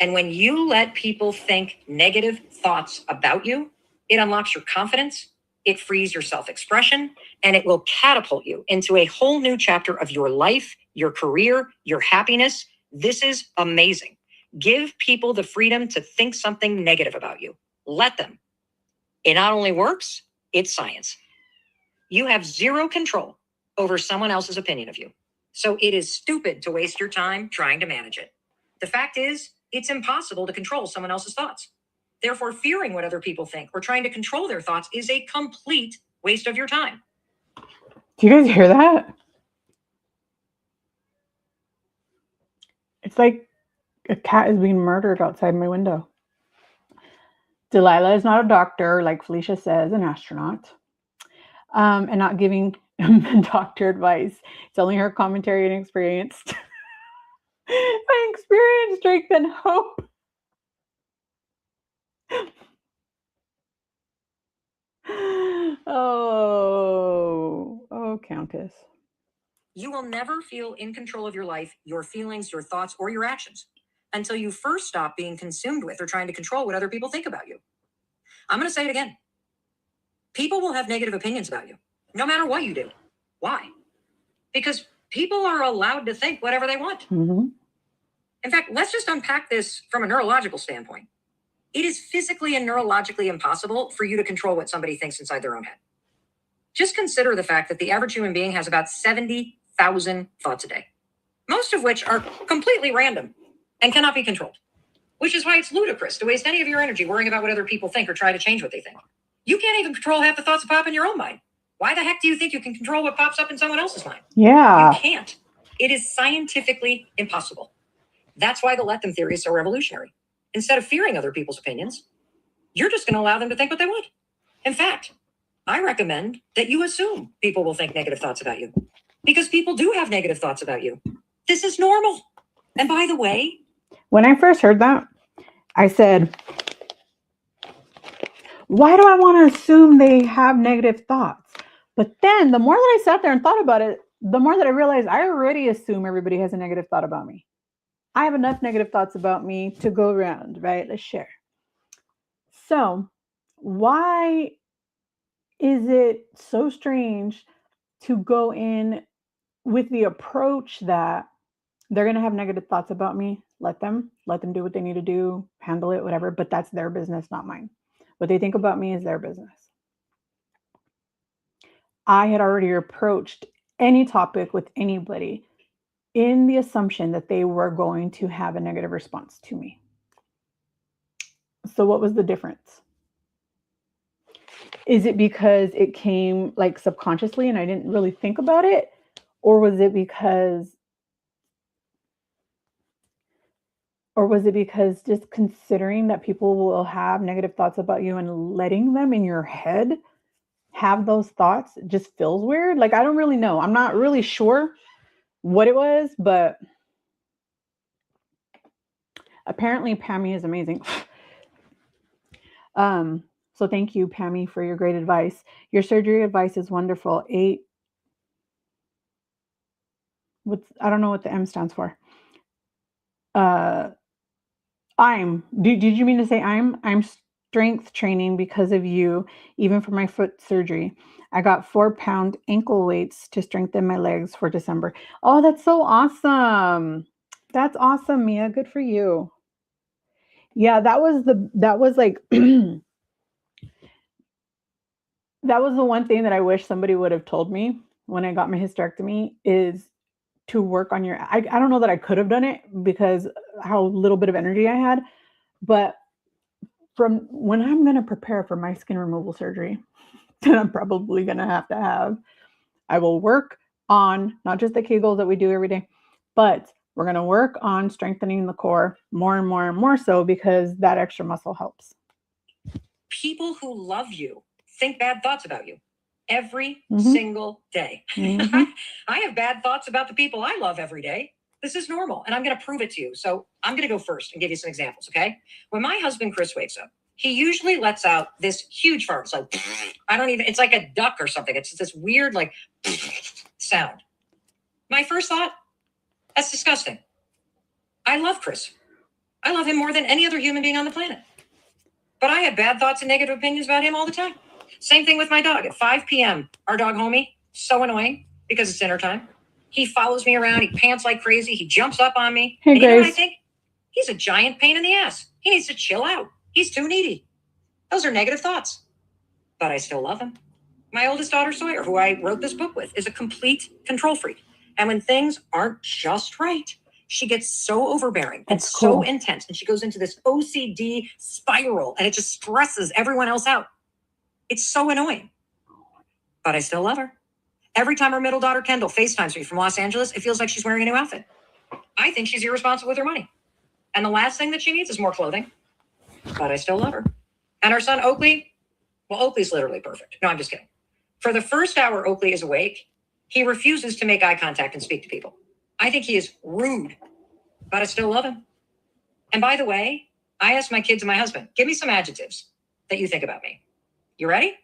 And when you let people think negative thoughts about you, it unlocks your confidence, it frees your self-expression, and it will catapult you into a whole new chapter of your life, your career, your happiness. This is amazing. Give people the freedom to think something negative about you. Let them. It not only works, it's science. You have zero control over someone else's opinion of you. So it is stupid to waste your time trying to manage it. The fact is, it's impossible to control someone else's thoughts. Therefore, fearing what other people think or trying to control their thoughts is a complete waste of your time. Do you guys hear that? It's like a cat is being murdered outside my window. Delilah is not a doctor, like Felicia says, an astronaut, and not giving doctor advice. It's only her commentary and experience. My experience, strength, and hope. Oh, Countess. You will never feel in control of your life, your feelings, your thoughts, or your actions until you first stop being consumed with or trying to control what other people think about you. I'm going to say it again. People will have negative opinions about you, no matter what you do. Why? Because people are allowed to think whatever they want. Mm-hmm. In fact, let's just unpack this from a neurological standpoint. It is physically and neurologically impossible for you to control what somebody thinks inside their own head. Just consider the fact that the average human being has about 70,000 thoughts a day, most of which are completely random and cannot be controlled, which is why it's ludicrous to waste any of your energy worrying about what other people think or try to change what they think. You can't even control half the thoughts that pop in your own mind. Why the heck do you think you can control what pops up in someone else's mind? Yeah. You can't. It is scientifically impossible. That's why the let them theory is so revolutionary. Instead of fearing other people's opinions, you're just going to allow them to think what they want. In fact, I recommend that you assume people will think negative thoughts about you, because people do have negative thoughts about you. This is normal. And by the way, when I first heard that, I said, why do I want to assume they have negative thoughts? But then the more that I sat there and thought about it, the more that I realized I already assume everybody has a negative thought about me. I have enough negative thoughts about me to go around, right? Let's share. So, why is it so strange to go in with the approach that they're going to have negative thoughts about me? Let them do what they need to do, handle it, whatever, but that's their business, not mine. What they think about me is their business. I had already approached any topic with anybody in the assumption that they were going to have a negative response to me. So, what was the difference? Is it because it came like subconsciously and I didn't really think about it? Or was it because just considering that people will have negative thoughts about you and letting them in your head have those thoughts just feels weird? Like, I don't really know. I'm not really sure what it was, but apparently Pammy is amazing. So thank you, Pammy, for your great advice. Your surgery advice is wonderful. I don't know what the M stands for. Did you mean to say I'm strength training because of you, even for my foot surgery. I got 4-pound ankle weights to strengthen my legs for December. Oh, that's so awesome. That's awesome, Mia. Good for you. Yeah, that was like that was the one thing that I wish somebody would have told me when I got my hysterectomy is to work on your I don't know that I could have done it because how little bit of energy I had, but from when I'm going to prepare for my skin removal surgery that I'm probably going to have, I will work on not just the Kegels that we do every day, but we're going to work on strengthening the core more and more and more so because that extra muscle helps. People who love you think bad thoughts about you every single day. I have bad thoughts about the people I love every day. This is normal, and I'm going to prove it to you. So I'm going to go first and give you some examples, okay? When my husband, Chris, wakes up, he usually lets out this huge fart. It's like, it's like a duck or something. It's this weird, like, sound. My first thought, that's disgusting. I love Chris. I love him more than any other human being on the planet. But I have bad thoughts and negative opinions about him all the time. Same thing with my dog. At 5 p.m., our dog, Homie, so annoying because it's dinner time. He follows me around. He pants like crazy. He jumps up on me. Hey, and Grace. You know what I think? He's a giant pain in the ass. He needs to chill out. He's too needy. Those are negative thoughts. But I still love him. My oldest daughter, Sawyer, who I wrote this book with, is a complete control freak. And when things aren't just right, she gets so overbearing and so intense. And she goes into this OCD spiral and it just stresses everyone else out. It's so annoying. But I still love her. Every time our middle daughter, Kendall, FaceTimes me from Los Angeles, it feels like she's wearing a new outfit. I think she's irresponsible with her money. And the last thing that she needs is more clothing. But I still love her. And our son, Oakley, well, Oakley's literally perfect. No, I'm just kidding. For the first hour Oakley is awake, he refuses to make eye contact and speak to people. I think he is rude, but I still love him. And by the way, I asked my kids and my husband, give me some adjectives that you think about me. You ready?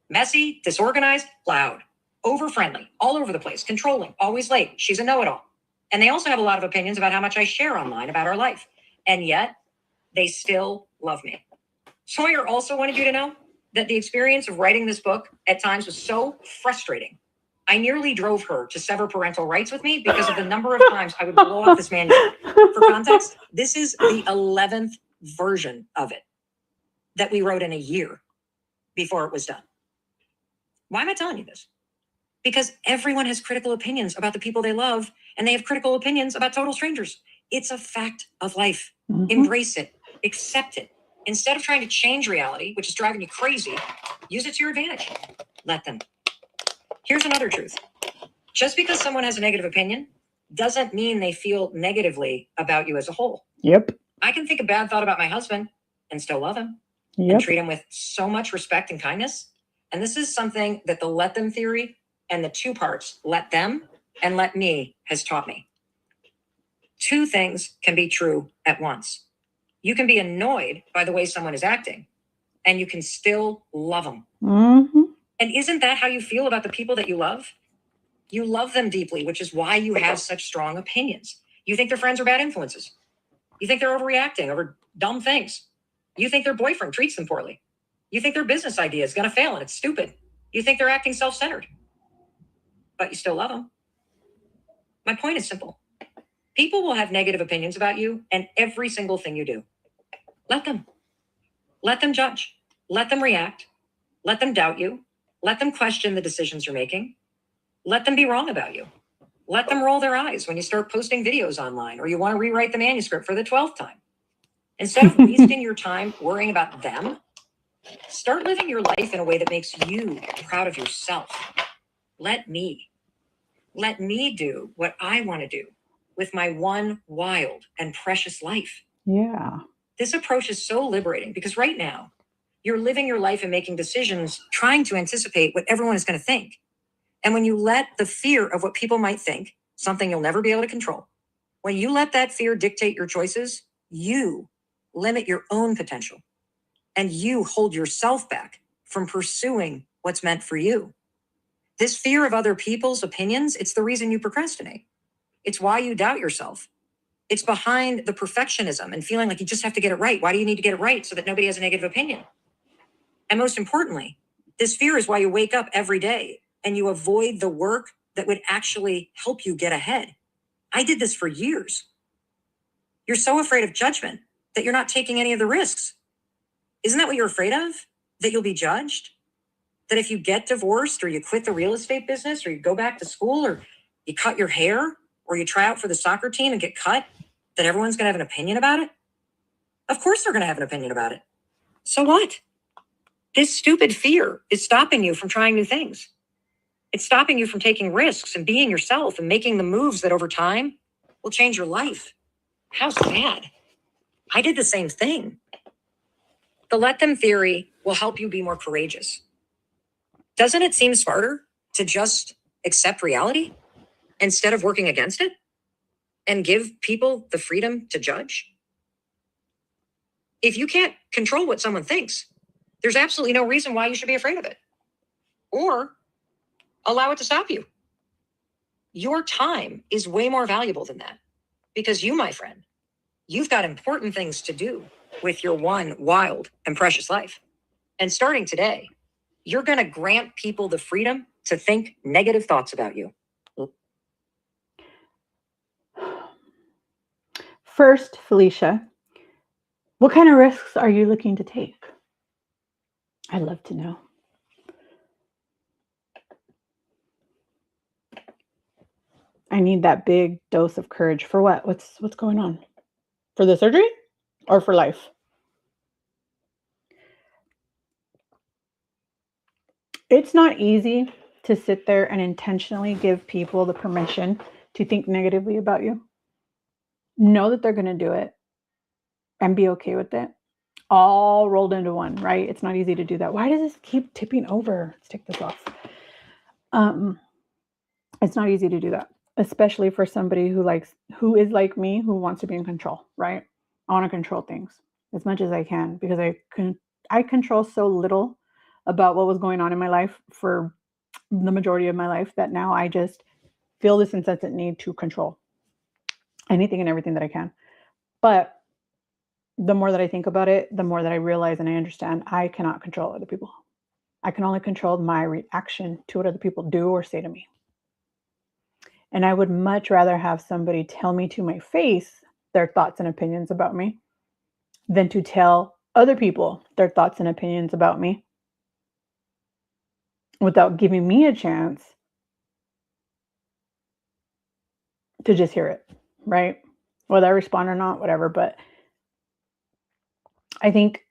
Messy, disorganized, loud, over-friendly, all over the place, controlling, always late. She's a know-it-all. And they also have a lot of opinions about how much I share online about our life. And yet, they still love me. Sawyer also wanted you to know that the experience of writing this book at times was so frustrating. I nearly drove her to sever parental rights with me because of the number of times I would blow up this manuscript. For context, this is the 11th version of it that we wrote in a year before it was done. Why am I telling you this? Because everyone has critical opinions about the people they love, and they have critical opinions about total strangers. It's a fact of life. Embrace it. Accept it. Instead of trying to change reality, which is driving you crazy, use it to your advantage. Let them. Here's another truth. Just because someone has a negative opinion doesn't mean they feel negatively about you as a whole. Yep. I can think a bad thought about my husband and still love him. and treat them with so much respect and kindness. And this is something that the let them theory and the two parts, let them and let me, has taught me. Two things can be true at once. You can be annoyed by the way someone is acting, and you can still love them. Mm-hmm. And isn't that how you feel about the people that you love? You love them deeply, which is why you have such strong opinions. You think their friends are bad influences. You think they're overreacting over dumb things. You think their boyfriend treats them poorly. You think their business idea is going to fail and it's stupid. You think they're acting self-centered. But you still love them. My point is simple. People will have negative opinions about you and every single thing you do. Let them. Let them judge. Let them react. Let them doubt you. Let them question the decisions you're making. Let them be wrong about you. Let them roll their eyes when you start posting videos online or you want to rewrite the manuscript for the 12th time. Instead of wasting your time worrying about them, start living your life in a way that makes you proud of yourself. Let me do what I want to do with my one wild and precious life. Yeah. This approach is so liberating because right now you're living your life and making decisions, trying to anticipate what everyone is going to think. And when you let the fear of what people might think, something you'll never be able to control, when you let that fear dictate your choices, you limit your own potential and you hold yourself back from pursuing what's meant for you. This fear of other people's opinions, it's the reason you procrastinate. It's why you doubt yourself. It's behind the perfectionism and feeling like you just have to get it right. Why do you need to get it right? So that nobody has a negative opinion. And most importantly, this fear is why you wake up every day and you avoid the work that would actually help you get ahead. I did this for years. You're so afraid of judgment that you're not taking any of the risks. Isn't that what you're afraid of? That you'll be judged? That if you get divorced or you quit the real estate business or you go back to school or you cut your hair or you try out for the soccer team and get cut, that everyone's going to have an opinion about it? Of course they're going to have an opinion about it. So what? This stupid fear is stopping you from trying new things. It's stopping you from taking risks and being yourself and making the moves that over time will change your life. How sad. I did the same thing. The let them theory will help you be more courageous. Doesn't it seem smarter to just accept reality instead of working against it and give people the freedom to judge? If you can't control what someone thinks, there's absolutely no reason why you should be afraid of it or allow it to stop you. Your time is way more valuable than that because you, my friend, you've got important things to do with your one wild and precious life. And starting today, you're going to grant people the freedom to think negative thoughts about you. First, Felicia, what kind of risks are you looking to take? I'd love to know. I need that big dose of courage. For what? What's going on? For the surgery or for life? It's not easy to sit there and intentionally give people the permission to think negatively about you. Know that they're going to do it and be okay with it. All rolled into one, right? It's not easy to do that. Why does this keep tipping over? Let's take this off. It's not easy to do that, especially for somebody who is like me, who wants to be in control, right? I want to control things as much as I can because I control so little about what was going on in my life for the majority of my life that now I just feel this incessant need to control anything and everything that I can. But the more that I think about it, the more that I realize and I understand I cannot control other people. I can only control my reaction to what other people do or say to me. And I would much rather have somebody tell me to my face their thoughts and opinions about me than to tell other people their thoughts and opinions about me without giving me a chance to just hear it, right? Whether I respond or not, whatever. But I think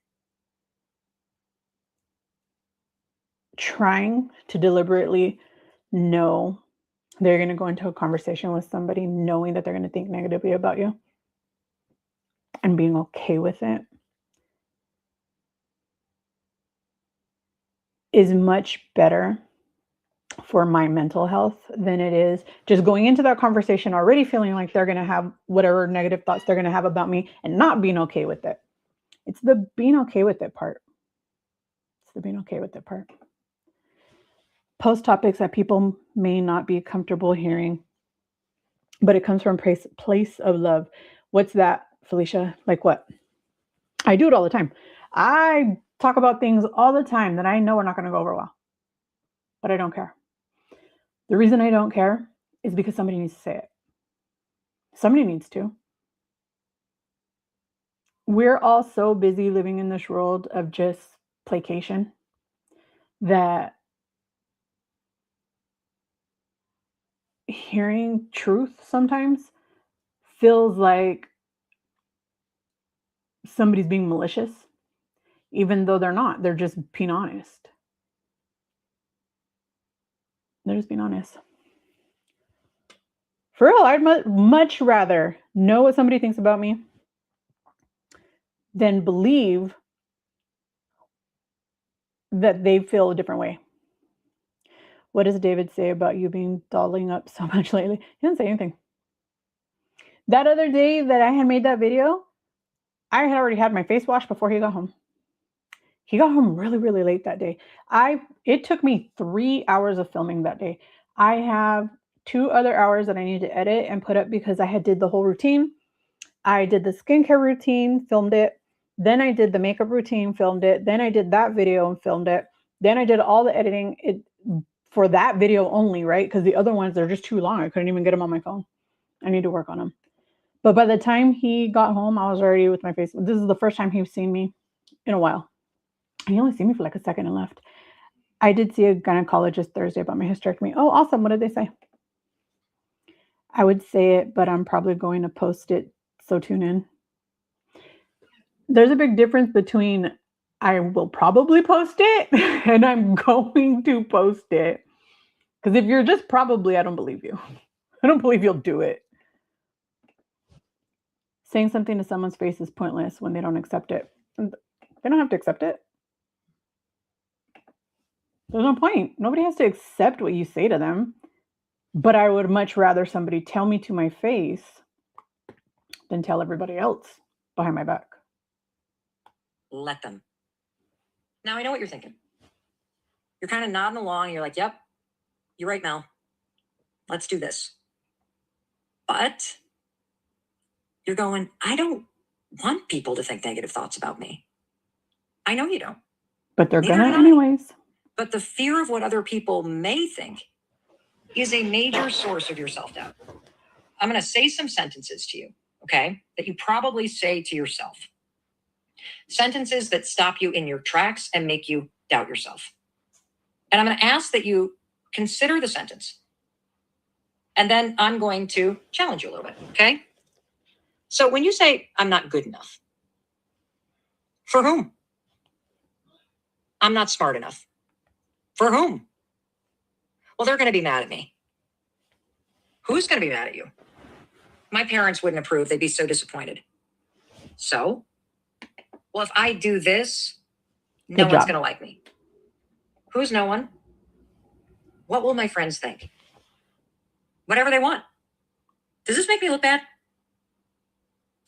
trying to deliberately know they're going to go into a conversation with somebody knowing that they're going to think negatively about you and being okay with it is much better for my mental health than it is just going into that conversation already feeling like they're going to have whatever negative thoughts they're going to have about me and not being okay with it. It's the being okay with it part. It's the being okay with it part. Post topics that people may not be comfortable hearing, but it comes from place of love. What's that, Felicia? Like what? I do it all the time. I talk about things all the time that I know are not going to go over well, but I don't care. The reason I don't care is because somebody needs to say it. Somebody needs to. We're all so busy living in this world of just placation that hearing truth sometimes feels like somebody's being malicious, even though they're not. They're just being honest. They're just being honest. For real, I'd much rather know what somebody thinks about me than believe that they feel a different way. What does David say about you being dolling up so much lately? He didn't say anything. That other day that I had made that video, I had already had my face washed before he got home. He got home really, really late that day. It took me 3 hours of filming that day. I have 2 other hours that I need to edit and put up because I did the whole routine. I did the skincare routine, filmed it. Then I did the makeup routine, filmed it. Then I did that video and filmed it. Then I did all the editing for that video only, right? Because the other ones, they're just too long. I couldn't even get them on my phone. I need to work on them. But by the time he got home, I was already with my face. This is the first time he's seen me in a while. He only seen me for like a second and left. I did see a gynecologist Thursday about my hysterectomy. Oh, awesome. What did they say? I would say it, but I'm probably going to post it. So tune in. There's a big difference between I will probably post it and I'm going to post it. Because if you're just probably, I don't believe you. I don't believe you'll do it. Saying something to someone's face is pointless when they don't accept it. They don't have to accept it. There's no point. Nobody has to accept what you say to them. But I would much rather somebody tell me to my face than tell everybody else behind my back. Let them. Now I know what you're thinking. You're kind of nodding along. And you're like, yep, you're right, Mel. Let's do this. But you're going, I don't want people to think negative thoughts about me. I know you don't. But they're going to anyways. But the fear of what other people may think is a major source of your self-doubt. I'm going to say some sentences to you, okay, that you probably say to yourself. Sentences that stop you in your tracks and make you doubt yourself. And I'm going to ask that you consider the sentence. And then I'm going to challenge you a little bit, okay? So when you say, I'm not good enough, for whom? I'm not smart enough. For whom? Well, they're going to be mad at me. Who's going to be mad at you? My parents wouldn't approve. They'd be so disappointed. So, well, if I do this, no one's going to like me. Who's no one? What will my friends think? Whatever they want. Does this make me look bad?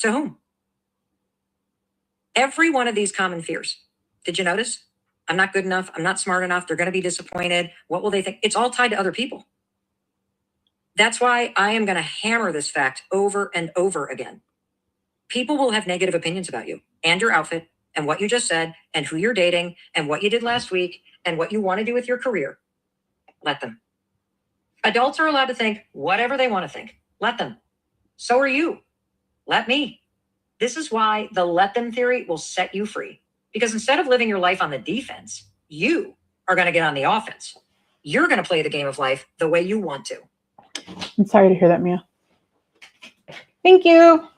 To whom? Every one of these common fears. Did you notice? I'm not good enough. I'm not smart enough. They're going to be disappointed. What will they think? It's all tied to other people. That's why I am going to hammer this fact over and over again. People will have negative opinions about you and your outfit and what you just said and who you're dating and what you did last week and what you want to do with your career. Let them. Adults are allowed to think whatever they want to think. Let them. So are you. Let me. This is why the let them theory will set you free. Because instead of living your life on the defense, you are going to get on the offense. You're going to play the game of life the way you want to. I'm sorry to hear that, Mia. Thank you.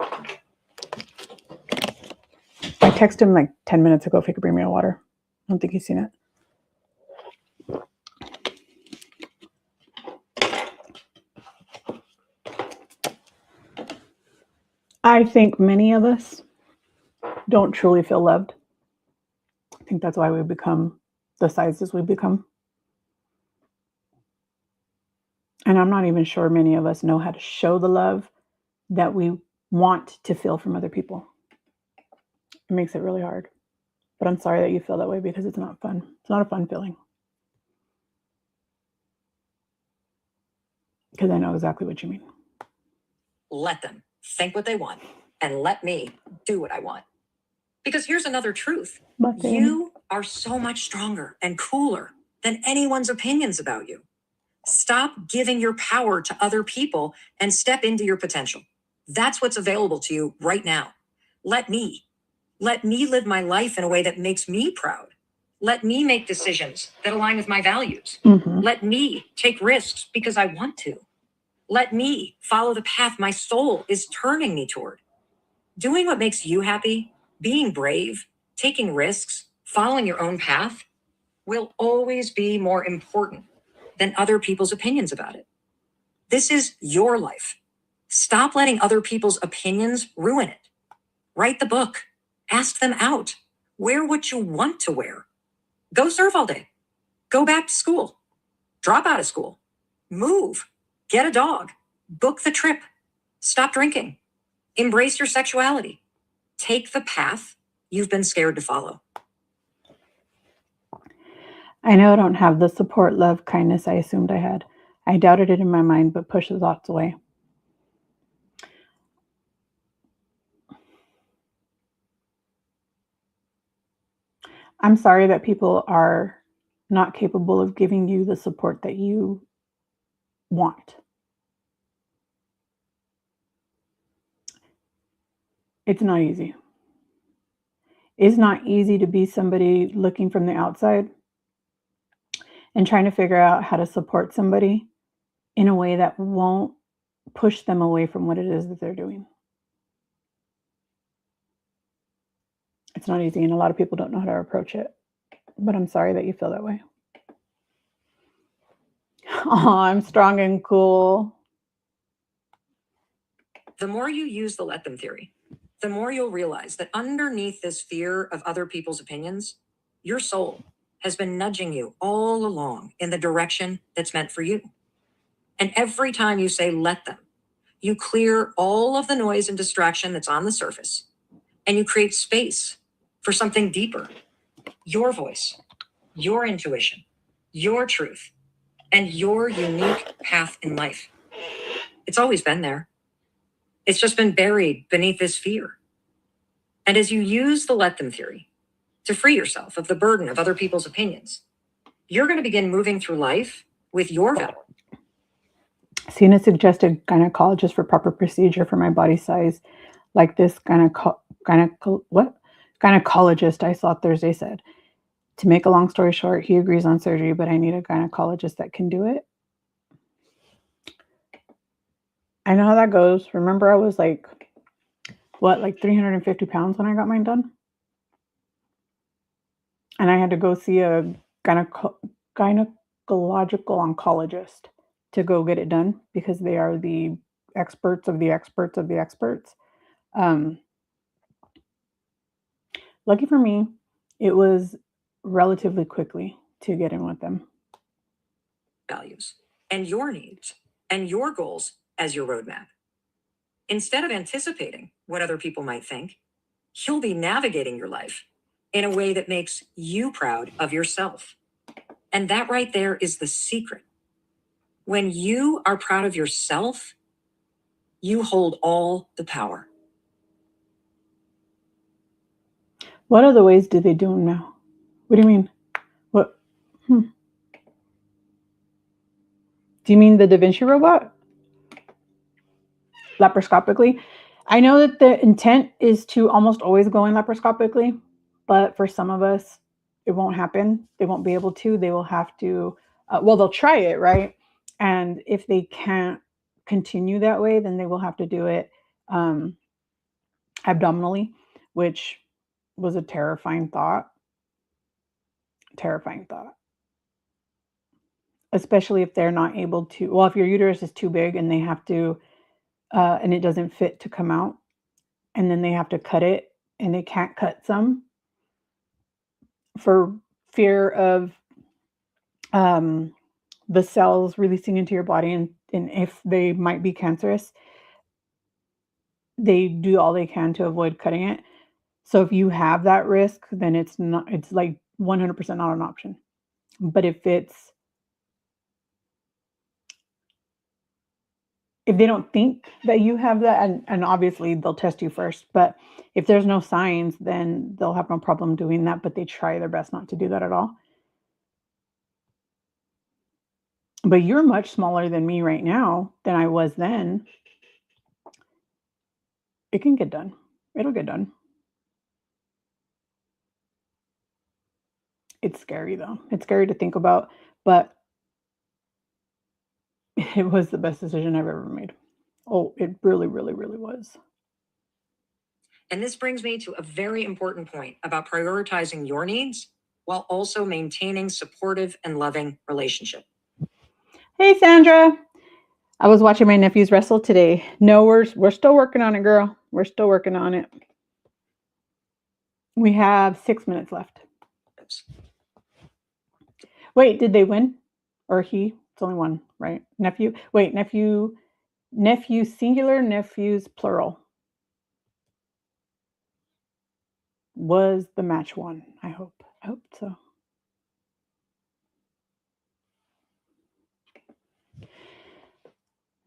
I texted him like 10 minutes ago if he could bring me a water. I don't think he's seen it. I think many of us don't truly feel loved. I think that's why we become the sizes we become. And I'm not even sure many of us know how to show the love that we want to feel from other people. It makes it really hard. But I'm sorry that you feel that way because it's not fun. It's not a fun feeling. Because I know exactly what you mean. Let them think what they want and let me do what I want. Because here's another truth. You are so much stronger and cooler than anyone's opinions about you. Stop giving your power to other people and step into your potential. That's what's available to you right now. Let me live my life in a way that makes me proud. Let me make decisions that align with my values. Let me take risks because I want to. Let me follow the path my soul is turning me toward. Doing what makes you happy, being brave, taking risks, following your own path will always be more important than other people's opinions about it. This is your life. Stop letting other people's opinions ruin it. Write the book. Ask them out. Wear what you want to wear. Go surf all day. Go back to school. Drop out of school. Move. Get a dog. Book the trip. Stop drinking. Embrace your sexuality. Take the path you've been scared to follow. I know I don't have the support, love, kindness I assumed I had. I doubted it in my mind, but pushed the thoughts away. I'm sorry that people are not capable of giving you the support that you want. It's not easy. It's not easy to be somebody looking from the outside and trying to figure out how to support somebody in a way that won't push them away from what it is that they're doing. It's not easy, and a lot of people don't know how to approach it. But I'm sorry that you feel that way. Oh, I'm strong and cool. The more you use the let them theory, the more you'll realize that underneath this fear of other people's opinions, your soul has been nudging you all along in the direction that's meant for you. And every time you say let them, you clear all of the noise and distraction that's on the surface, and you create space for something deeper. Your voice, your intuition, your truth, and your unique path in life. It's always been there. It's just been buried beneath this fear. And as you use the let them theory to free yourself of the burden of other people's opinions, you're going to begin moving through life with your value. Seen a suggested gynecologist for proper procedure for my body size, like this gynecologist I saw Thursday said. To make a long story short, he agrees on surgery, but I need a gynecologist that can do it. I know how that goes. Remember, I was like 350 pounds when I got mine done? And I had to go see a gynecological oncologist to go get it done because they are the experts of the experts of the experts. Lucky for me, it was relatively quickly to get in with them. Values and your needs and your goals as your roadmap. Instead of anticipating what other people might think, you'll be navigating your life in a way that makes you proud of yourself. And that right there is the secret. When you are proud of yourself, you hold all the power. What other ways do they do them now? What do you mean? What? Do you mean the Da Vinci robot? Laparoscopically? I know that the intent is to almost always go in laparoscopically, but for some of us, it won't happen. They won't be able to. They will have to, they'll try it, right? And if they can't continue that way, then they will have to do it abdominally, which was a terrifying thought. Terrifying thought. Especially if they're not able to, well, if your uterus is too big and they have to, and it doesn't fit to come out, and then they have to cut it and they can't cut some for fear of the cells releasing into your body, and if they might be cancerous, they do all they can to avoid cutting it. So if you have that risk, then it's like 100% not an option. But if they don't think that you have that, and obviously they'll test you first, but if there's no signs, then they'll have no problem doing that, but they try their best not to do that at all. But you're much smaller than me right now than I was then. It can get done. It'll get done. It's scary though. It's scary to think about, but it was the best decision I've ever made. Oh, it really, really, really was. And this brings me to a very important point about prioritizing your needs while also maintaining supportive and loving relationship. Hey, Sandra. I was watching my nephews wrestle today. No, we're still working on it, girl. We're still working on it. We have 6 minutes left. Wait, did they win? Or he? It's only one, right? Nephew? Wait, nephew singular, nephews plural. Was the match won? I hope. I hope so.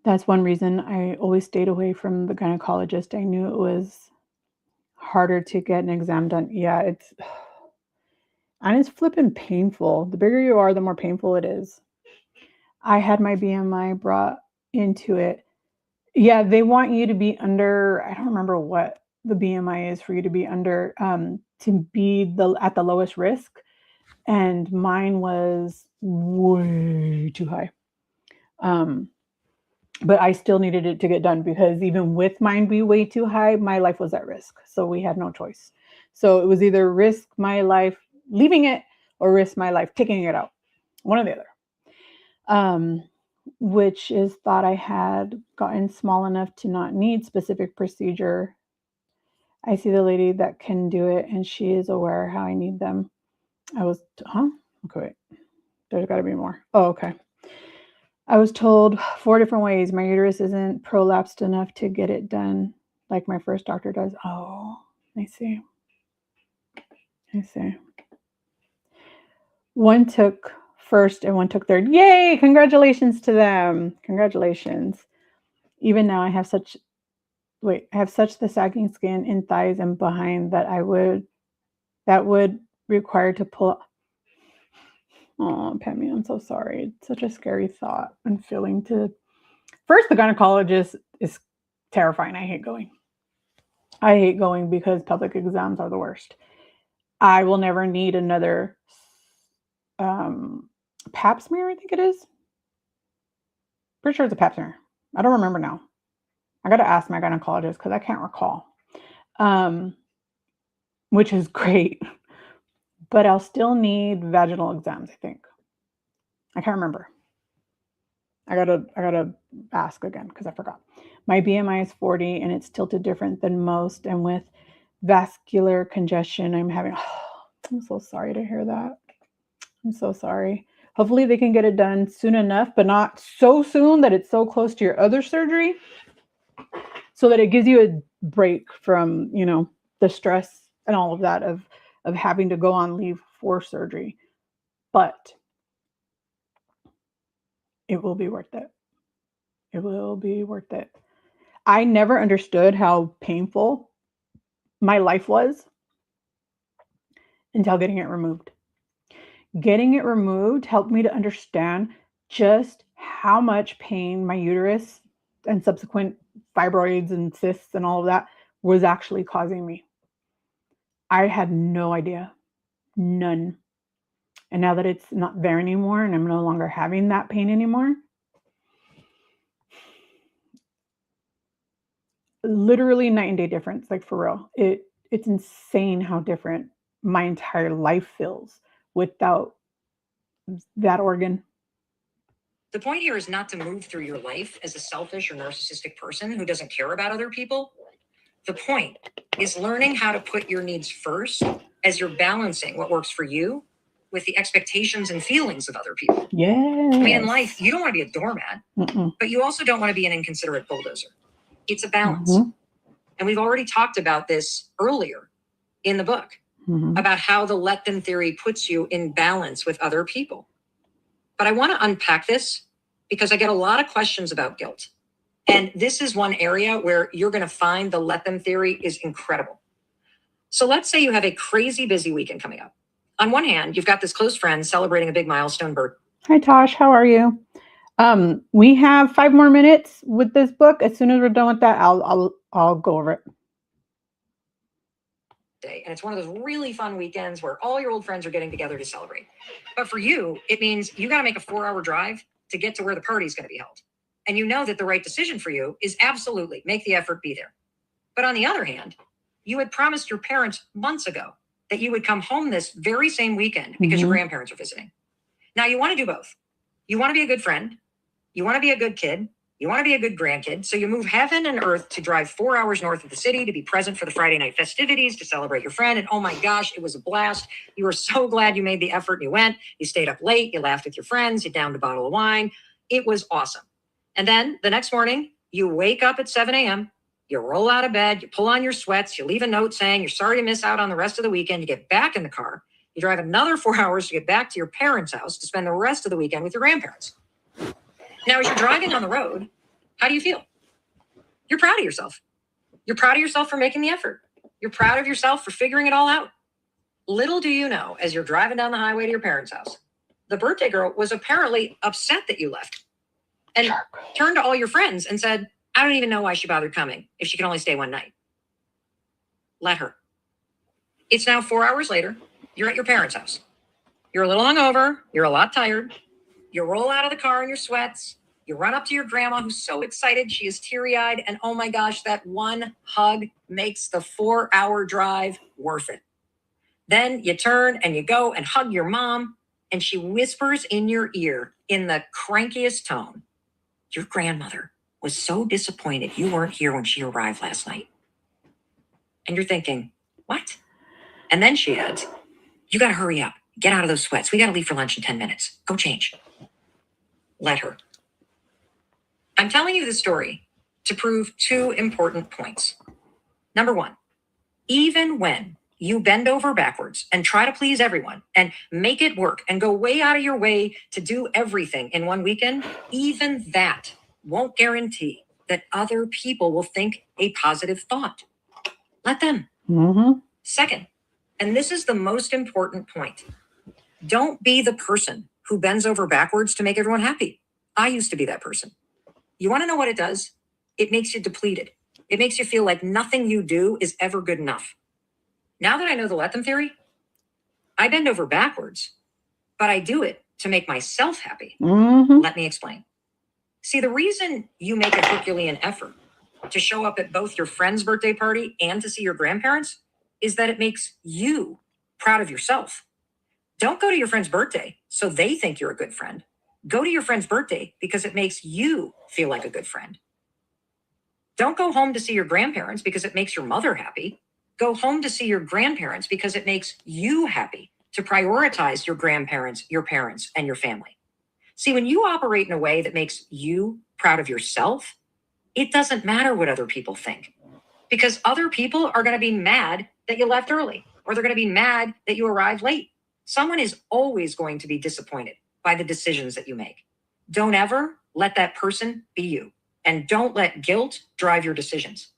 That's one reason I always stayed away from the gynecologist. I knew it was harder to get an exam done. Yeah, it's flipping painful. The bigger you are, the more painful it is. I had my BMI brought into it. Yeah, they want you to be under, I don't remember what the BMI is for you to be under, to be at the lowest risk. And mine was way too high. But I still needed it to get done because even with mine be way too high, my life was at risk. So we had no choice. So it was either risk my life leaving it or risk my life taking it out. One or the other. Which is thought I had gotten small enough to not need specific procedure. I see the lady that can do it and she is aware how I need them. Okay, wait. There's got to be more. Oh, okay. I was told 4 different ways my uterus isn't prolapsed enough to get it done like my first doctor does. Oh, I see. One took first and one took third. Yay! Congratulations to them. Congratulations. Even now I have such the sagging skin in thighs and behind that would require to pull. Oh, Pammy, I'm so sorry. It's such a scary thought and feeling to. First, the gynecologist is terrifying. I hate going because public exams are the worst. I will never need another pap smear, I think it is. Pretty sure it's a pap smear. I don't remember now. I got to ask my gynecologist because I can't recall. Which is great. But I'll still need vaginal exams, I think. I can't remember. I gotta ask again because I forgot. My BMI is 40 and it's tilted different than most. And with vascular congestion, I'm having. Oh, I'm so sorry to hear that. I'm so sorry. Hopefully they can get it done soon enough, but not so soon that it's so close to your other surgery, so that it gives you a break from the stress and all of that of having to go on leave for surgery. But it will be worth it. It will be worth it. I never understood how painful my life was until getting it removed. Getting it removed helped me to understand just how much pain my uterus and subsequent fibroids and cysts and all of that was actually causing me. I had no idea. None. And now that it's not there anymore and I'm no longer having that pain anymore, literally night and day difference, like for real. It's insane how different my entire life feels without that organ. The point here is not to move through your life as a selfish or narcissistic person who doesn't care about other people. The point is learning how to put your needs first as you're balancing what works for you with the expectations and feelings of other people. Yeah. I mean, in life, you don't want to be a doormat, Mm-mm. but you also don't want to be an inconsiderate bulldozer. It's a balance. Mhm. And we've already talked about this earlier in the book Mhm. about how the let them theory puts you in balance with other people. But I want to unpack this because I get a lot of questions about guilt. And this is one area where you're going to find the let them theory is incredible. So let's say you have a crazy busy weekend coming up. On one hand, you've got this close friend celebrating a big milestone birthday. Hi, Tosh. How are you? We have 5 more minutes with this book. As soon as we're done with that, I'll go over it. And it's one of those really fun weekends where all your old friends are getting together to celebrate. But for you, it means you got to make a 4-hour drive to get to where the party's going to be held. And you know that the right decision for you is absolutely make the effort, be there. But on the other hand, you had promised your parents months ago that you would come home this very same weekend because your grandparents are visiting. Now you want to do both. You want to be a good friend. You want to be a good kid. You want to be a good grandkid. So you move heaven and earth to drive 4 hours north of the city to be present for the Friday night festivities, to celebrate your friend. And oh my gosh, it was a blast. You were so glad you made the effort and you went. You stayed up late. You laughed with your friends. You downed a bottle of wine. It was awesome. And then the next morning, you wake up at 7 a.m. You roll out of bed. You pull on your sweats. You leave a note saying you're sorry to miss out on the rest of the weekend. You get back in the car. You drive another 4 hours to get back to your parents' house to spend the rest of the weekend with your grandparents. Now, as you're driving on the road, how do you feel? You're proud of yourself. You're proud of yourself for making the effort. You're proud of yourself for figuring it all out. Little do you know, as you're driving down the highway to your parents' house, the birthday girl was apparently upset that you left and turned to all your friends and said, I don't even know why she bothered coming if she can only stay one night. Let her. It's now 4 hours later. You're at your parents' house. You're a little hungover. You're a lot tired. You roll out of the car in your sweats. You run up to your grandma who's so excited. She is teary-eyed. And oh my gosh, that one hug makes the 4-hour drive worth it. Then you turn and you go and hug your mom. And she whispers in your ear in the crankiest tone, your grandmother was so disappointed you weren't here when she arrived last night. And you're thinking, what? And then she adds, you got to hurry up. Get out of those sweats. We got to leave for lunch in 10 minutes. Go change. Let her. I'm telling you this story to prove 2 important points. Number 1, even when you bend over backwards and try to please everyone and make it work and go way out of your way to do everything in one weekend, even that won't guarantee that other people will think a positive thought. Let them. Second, and this is the most important point, don't be the person who bends over backwards to make everyone happy. I used to be that person. You want to know what it does? It makes you depleted. It makes you feel like nothing you do is ever good enough. Now that I know the let them theory, I bend over backwards, but I do it to make myself happy. Let me explain. See, the reason you make a Herculean effort to show up at both your friend's birthday party and to see your grandparents is that it makes you proud of yourself. Don't go to your friend's birthday so they think you're a good friend. Go to your friend's birthday because it makes you feel like a good friend. Don't go home to see your grandparents because it makes your mother happy. Go home to see your grandparents because it makes you happy to prioritize your grandparents, your parents, and your family. See, when you operate in a way that makes you proud of yourself, it doesn't matter what other people think, because other people are going to be mad that you left early, or they're going to be mad that you arrived late. Someone is always going to be disappointed by the decisions that you make. Don't ever let that person be you. And don't let guilt drive your decisions.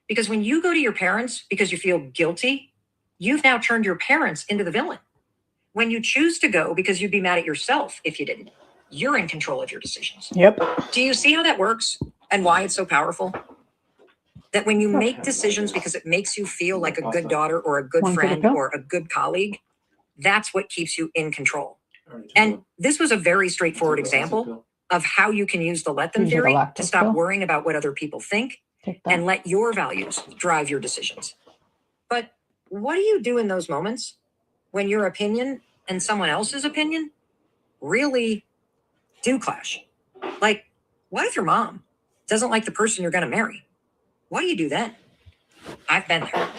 Because when you go to your parents because you feel guilty, you've now turned your parents into the villain. When you choose to go because you'd be mad at yourself if you didn't, you're in control of your decisions. Yep. Do you see how that works and why it's so powerful? That when you make decisions because it makes you feel like a good daughter or a good friend or a good colleague, that's what keeps you in control. And this was a very straightforward example of how you can use the let them theory to stop worrying about what other people think and let your values drive your decisions. But what do you do in those moments when your opinion and someone else's opinion really do clash? Like, what if your mom doesn't like the person you're going to marry? What do you do then? I've been there.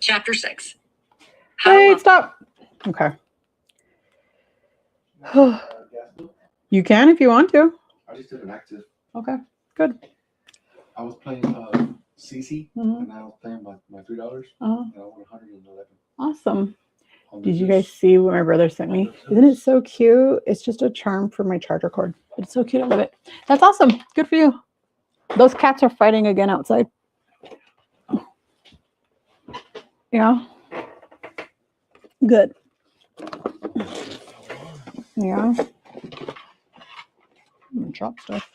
Chapter 6. Wait, stop. Okay. You can if you want to. I just did an active. Okay, good. I was playing CC, and I was playing my $3, and I won 111. Awesome. Did you guys see what my brother sent me? Isn't it so cute? It's just a charm for my charger cord. It's so cute. I love it. That's awesome. Good for you. Those cats are fighting again outside. Yeah. Good. Yeah. I'm gonna drop stuff.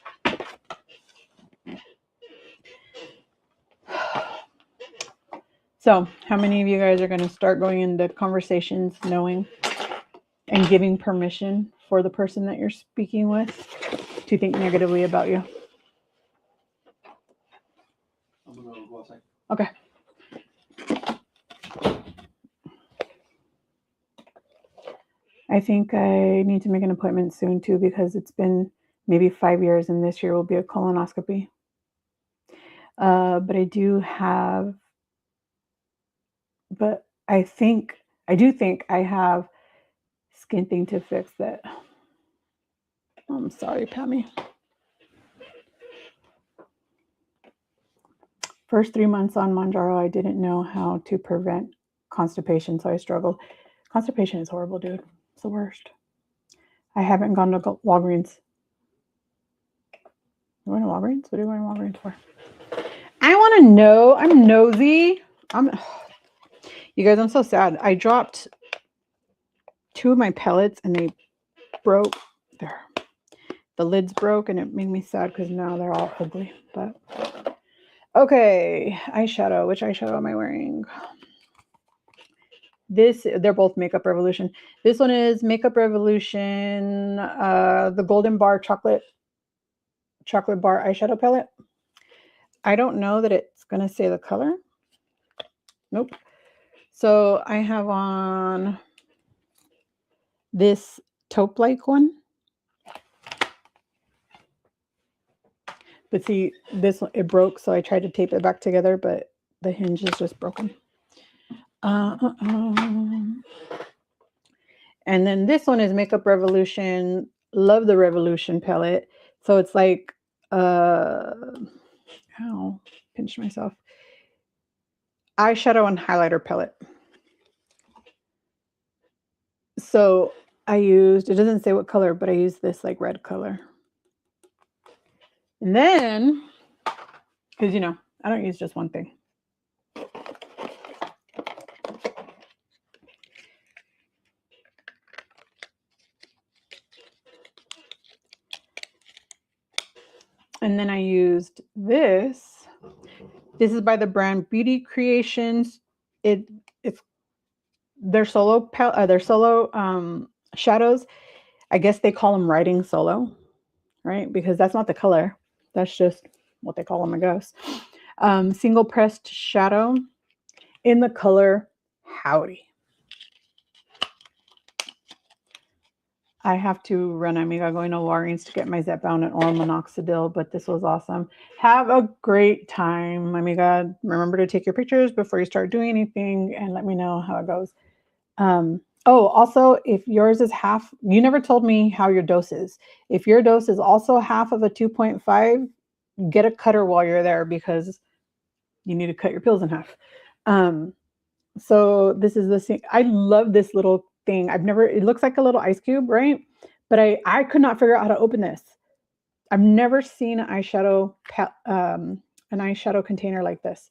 So, how many of you guys are going to start going into conversations knowing and giving permission for the person that you're speaking with to think negatively about you? I'm gonna go outside. Okay. I think I need to make an appointment soon too, because it's been maybe 5 years and this year will be a colonoscopy. But I do have, but I do think I have skin thing to fix that. I'm sorry, Pammy. First 3 months on Manjaro, I didn't know how to prevent constipation, so I struggled. Constipation is horrible, dude. It's the worst. I haven't gone to Walgreens. You going to Walgreens? What are you going to Walgreens for? I want to know. I'm nosy. You guys, I'm so sad. I dropped 2 of my pellets and they broke. There. The lids broke and it made me sad because now they're all ugly. But okay, eyeshadow. Which eyeshadow am I wearing? They're both Makeup Revolution. This one is Makeup Revolution, the Golden Bar chocolate bar eyeshadow palette. I don't know that it's going to say the color. Nope. So I have on this taupe-like one. But see, this one, it broke, so I tried to tape it back together, but the hinge is just broken. And then this one is Makeup Revolution. Love the Revolution palette. So it's like, pinch myself. Eyeshadow and highlighter palette. So I used, it doesn't say what color, but I used this like red color. And then, because I don't use just one thing. And then I used this. This is by the brand Beauty Creations. It's their solo shadows. I guess they call them writing solo, right? Because that's not the color. That's just what they call them, I guess. Single pressed shadow in the color Howdy. I have to run, amiga, going to Walgreens to get my Zepbound and oral minoxidil, but this was awesome. Have a great time, amiga. Remember to take your pictures before you start doing anything and let me know how it goes. Also, if yours is half, you never told me how your dose is. If your dose is also half of a 2.5, get a cutter while you're there because you need to cut your pills in half. So this is the same. I love this little thing. It looks like a little ice cube, right? But I could not figure out how to open this. I've never seen an eyeshadow container like this.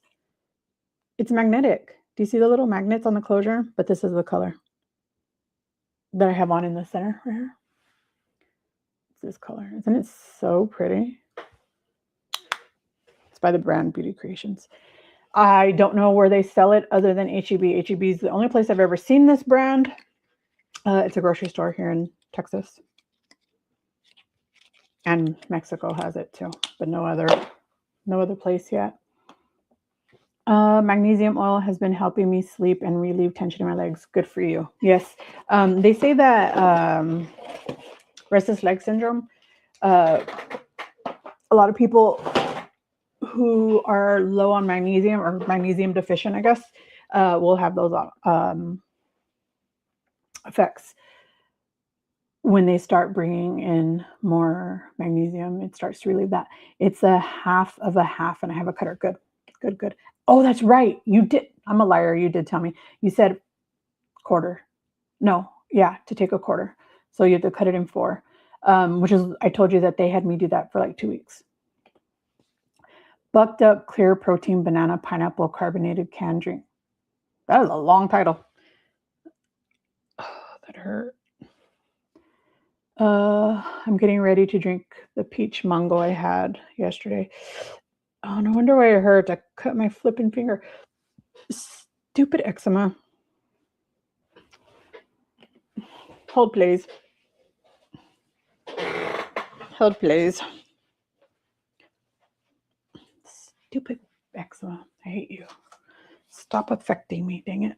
It's magnetic. Do you see the little magnets on the closure? But this is the color that I have on in the center right here. It's this color. Isn't it so pretty? It's by the brand Beauty Creations. I don't know where they sell it other than H-E-B. H-E-B is the only place I've ever seen this brand. It's a grocery store here in Texas. And Mexico has it too, but no other place yet. Magnesium oil has been helping me sleep and relieve tension in my legs. Good for you. Yes. They say that restless leg syndrome, a lot of people who are low on magnesium or magnesium deficient, I guess, will have those effects. When they start bringing in more magnesium, it starts to relieve that. It's a half of a half, and I have a cutter. Good, good, good. Oh, that's right. You did. I'm a liar. You did tell me. You said quarter. No, yeah, to take a quarter. So you have to cut it in 4, which is, I told you that they had me do that for like 2 weeks. Bucked up clear protein banana pineapple carbonated canned drink. That is a long title. Oh, that hurt. I'm getting ready to drink the peach mango I had yesterday. Oh, no wonder why it hurt. I cut my flipping finger. Stupid eczema. Hold, please. Hold, please. Stupid eczema. I hate you. Stop affecting me, dang it.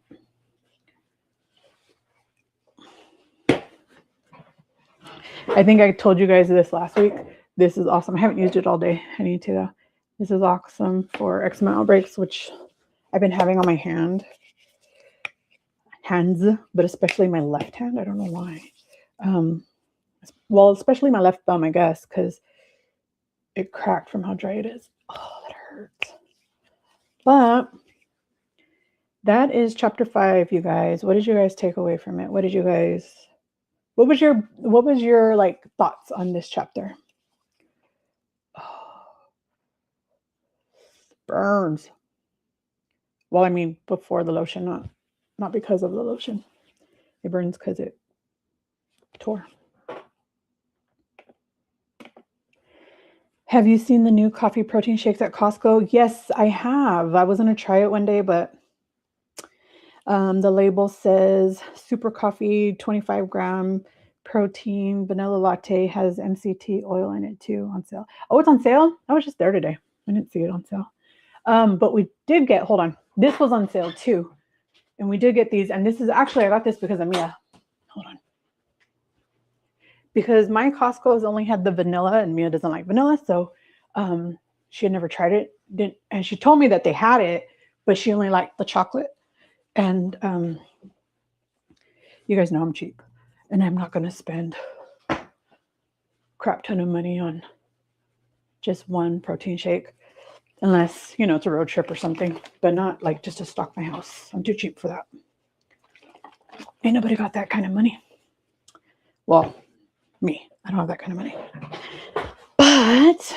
I think I told you guys this last week. This is awesome. I haven't used it all day. I need to though. This is awesome for eczema outbreaks, which I've been having on my hands, but especially my left hand. I don't know why. Well, especially my left thumb, I guess, because it cracked from how dry it is. Oh, that hurts. But that is chapter 5, you guys. What did you guys take away from it? What was your like thoughts on this chapter? Oh, burns. Well, I mean, before the lotion, not because of the lotion. It burns because it tore. Have you seen the new coffee protein shakes at Costco? Yes, I have. I was going to try it one day, but the label says super coffee, 25-gram protein, vanilla latte, has MCT oil in it too, on sale. Oh, it's on sale? I was just there today. I didn't see it on sale. But we did get, hold on, this was on sale too. And we did get these, and this is actually, I got this because of Mia. Hold on. Because my Costco's only had the vanilla, and Mia doesn't like vanilla, so she had never tried it. And she told me that they had it, but she only liked the chocolate. And you guys know I'm cheap, and I'm not going to spend a crap ton of money on just one protein shake, unless, you know, it's a road trip or something, but not like just to stock my house. I'm too cheap for that. Ain't nobody got that kind of money. Well, me, I don't have that kind of money. But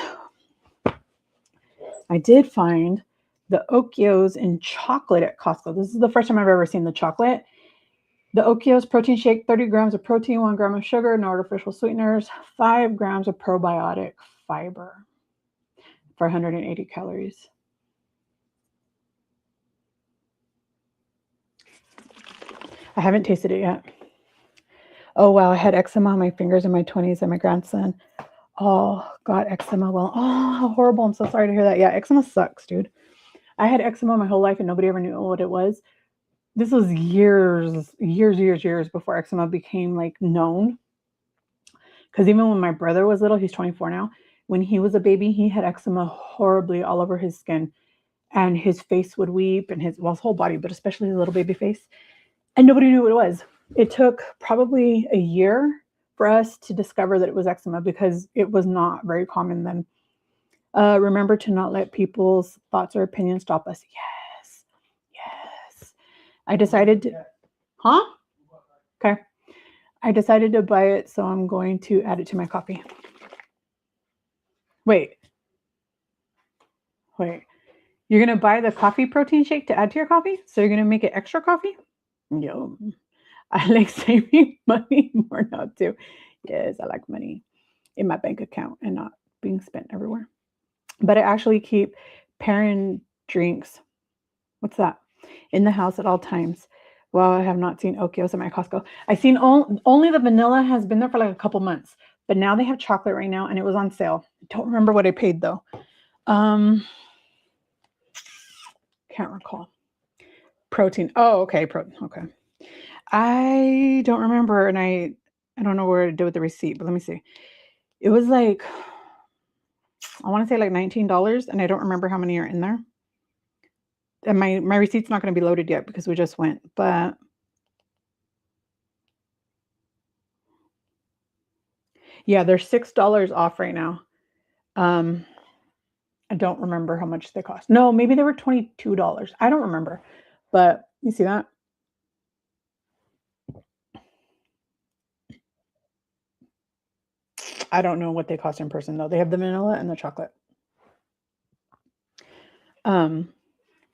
I did find the Okios in chocolate at Costco. This is the first time I've ever seen the chocolate. The Okios protein shake, 30 grams of protein, 1 gram of sugar, no artificial sweeteners, 5 grams of probiotic fiber for 180 calories. I haven't tasted it yet. Oh, wow. I had eczema on my fingers in my 20s and my grandson. Oh, got eczema. Well, oh, how horrible. I'm so sorry to hear that. Yeah, eczema sucks, dude. I had eczema my whole life and nobody ever knew what it was. This was years before eczema became like known. Because even when my brother was little, he's 24 now, when he was a baby, he had eczema horribly all over his skin. And his face would weep, and his whole body, but especially his little baby face. And nobody knew what it was. It took probably a year for us to discover that it was eczema because it was not very common then. Remember to not let people's thoughts or opinions stop us. Yes. I decided to, Okay. I decided to buy it, so I'm going to add it to my coffee. Wait. You're going to buy the coffee protein shake to add to your coffee? So you're going to make it extra coffee? Yum. I like saving money more now too. Yes, I like money in my bank account and not being spent everywhere. But I actually keep parent drinks. What's that? In the house at all times. Well, I have not seen Okios at my Costco. I've seen only the vanilla has been there for like a couple months, but now they have chocolate right now, and it was on sale. I don't remember what I paid though. Can't recall. Protein. Oh, okay, protein. Okay. I don't remember, and I don't know where to do with the receipt, but let me see. It was like, I want to say like $19, and I don't remember how many are in there. And my receipt's not going to be loaded yet because we just went, but Yeah, they're $6 off right now. I don't remember how much they cost. No, maybe they were $22. I don't remember. But you see that? I don't know what they cost in person though. They have the vanilla and the chocolate.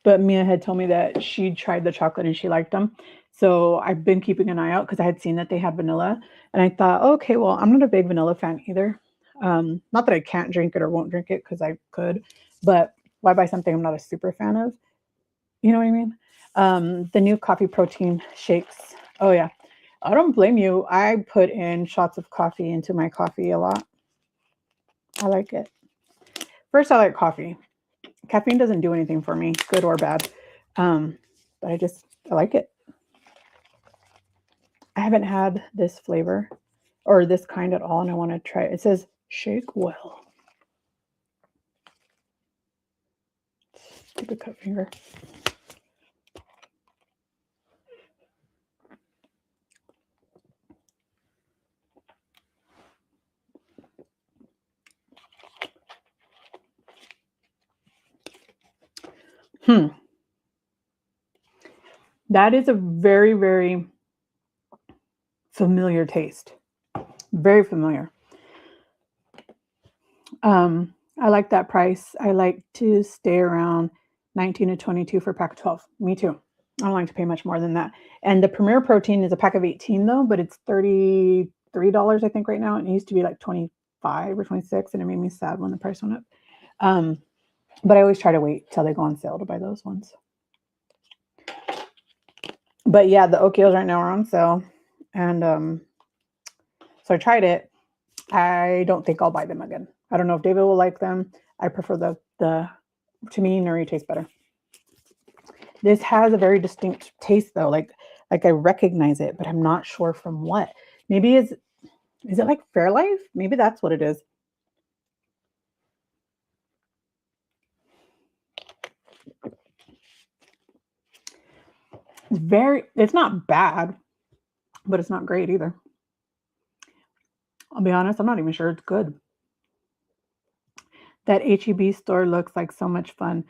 But Mia had told me that she tried the chocolate and she liked them. So I've been keeping an eye out because I had seen that they had vanilla. And I thought, oh, okay, well, I'm not a big vanilla fan either. Not that I can't drink it or won't drink it because I could, but why buy something I'm not a super fan of? You know what I mean? The new coffee protein shakes. Oh, yeah. I don't blame you. I put in shots of coffee into my coffee a lot. I like it. First, I like coffee. Caffeine doesn't do anything for me, good or bad. But I like it. I haven't had this flavor or this kind at all, and I want to try it. It says shake well. Stupid cut finger. That is a very, very familiar taste. Very familiar. I like that price. I like to stay around 19 to 22 for a pack of 12. Me too. I don't like to pay much more than that. And the Premier Protein is a pack of 18 though, but it's $33 I think right now. It used to be like 25 or 26, and it made me sad when the price went up. But I always try to wait till they go on sale to buy those ones. But yeah, the Okios right now are on sale. And so I tried it. I don't think I'll buy them again. I don't know if David will like them. I prefer the to me, Nuri tastes better. This has a very distinct taste though. Like I recognize it, but I'm not sure from what. Maybe is it like Fairlife? Maybe that's what it is. It's not bad, but it's not great either. I'll be honest, I'm not even sure it's good. That HEB store looks like so much fun.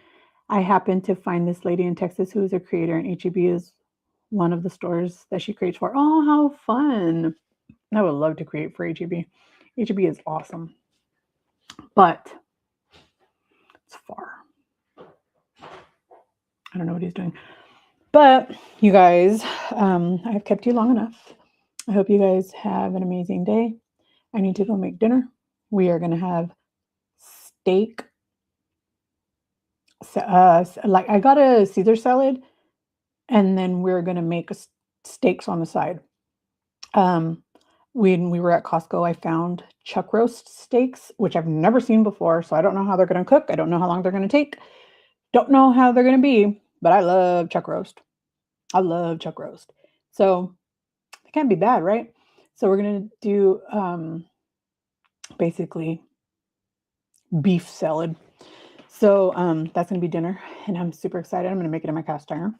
I happened to find this lady in Texas who is a creator, and HEB is one of the stores that she creates for. Oh, how fun! I would love to create for HEB. HEB is awesome, but it's far. I don't know what he's doing. But you guys, I've kept you long enough. I hope you guys have an amazing day. I need to go make dinner. We are going to have steak. Like I got a Caesar salad, and then we're going to make steaks on the side. When we were at Costco, I found chuck roast steaks, which I've never seen before. So I don't know how they're going to cook. I don't know how long they're going to take. Don't know how they're going to be, but I love chuck roast. I love chuck roast. So it can't be bad, right? So we're going to do basically beef salad. So that's going to be dinner, and I'm super excited. I'm going to make it in my cast iron.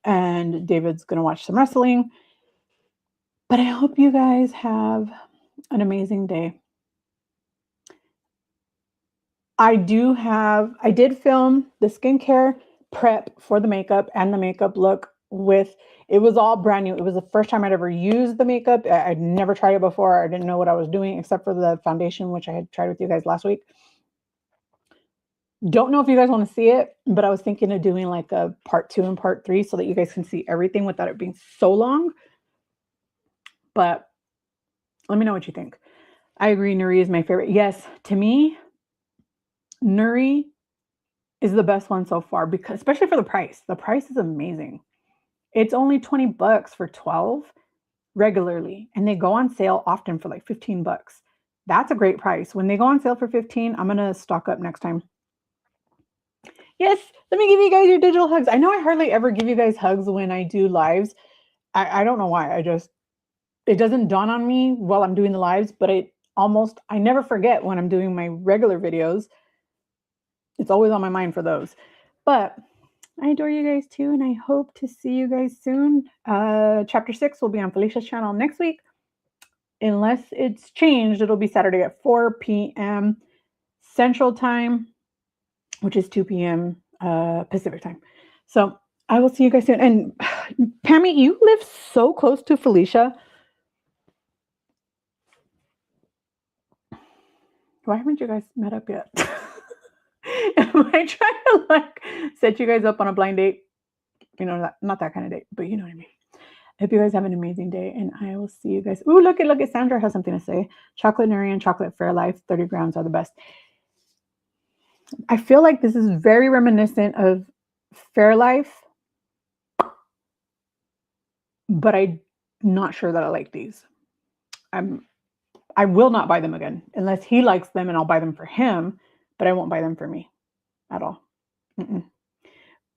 And David's going to watch some wrestling. But I hope you guys have an amazing day. I did film the skincare prep for the makeup and the makeup look it was all brand new. It was the first time I'd ever used the makeup. I'd never tried it before. I didn't know what I was doing except for the foundation, which I had tried with you guys last week. Don't know if you guys want to see it, but I was thinking of doing like a part 2 and part 3 so that you guys can see everything without it being so long. But let me know what you think. I agree, Nuri is my favorite. Yes, to me, Nuri is the best one so far, because especially for the price. The price is amazing. It's only $20 for 12 regularly, and they go on sale often for like $15. That's a great price. When they go on sale for 15, I'm going to stock up next time. Yes, let me give you guys your digital hugs. I know I hardly ever give you guys hugs when I do lives. I don't know why. It doesn't dawn on me while I'm doing the lives, but I never forget when I'm doing my regular videos. It's always on my mind for those. But I adore you guys too, and I hope to see you guys soon. Chapter 6 will be on Felicia's channel next week. unless it's changed, it'll be Saturday at 4 p.m. Central Time, which is 2 p.m. Pacific Time. So I will see you guys soon. And Pammy, you live so close to Felicia. Why haven't you guys met up yet? Am I trying to like set you guys up on a blind date? You know, not that kind of date, but you know what I mean. I hope you guys have an amazing day, and I will see you guys. Ooh, look at Sandra has something to say. Chocolate Nuri and chocolate Fairlife 30 grams are the best. I feel like this is very reminiscent of Fairlife, but I'm not sure that I like these. I will not buy them again unless he likes them, and I'll buy them for him, but I won't buy them for me at all. Mm-mm.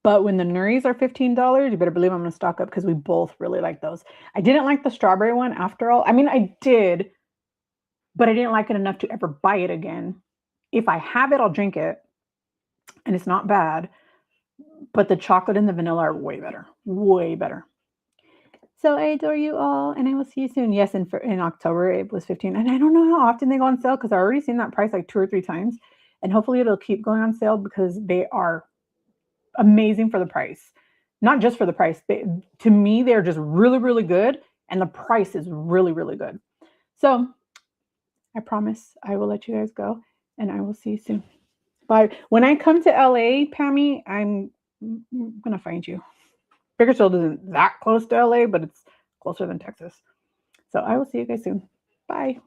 But when the Nuris are $15, you better believe I'm going to stock up because we both really like those. I didn't like the strawberry one after all. I mean, I did, but I didn't like it enough to ever buy it again. If I have it, I'll drink it, and it's not bad. But the chocolate and the vanilla are way better. Way better. So I adore you all, and I will see you soon. Yes, in October, it was 15. And I don't know how often they go on sale because I've already seen that price like 2 or 3 times. And hopefully it'll keep going on sale because they are amazing for the price. Not just for the price. To me, they're just really, really good. And the price is really, really good. So I promise I will let you guys go, and I will see you soon. Bye. When I come to LA, Pammy, I'm going to find you. Bakersfield isn't that close to LA, but it's closer than Texas. So I will see you guys soon. Bye.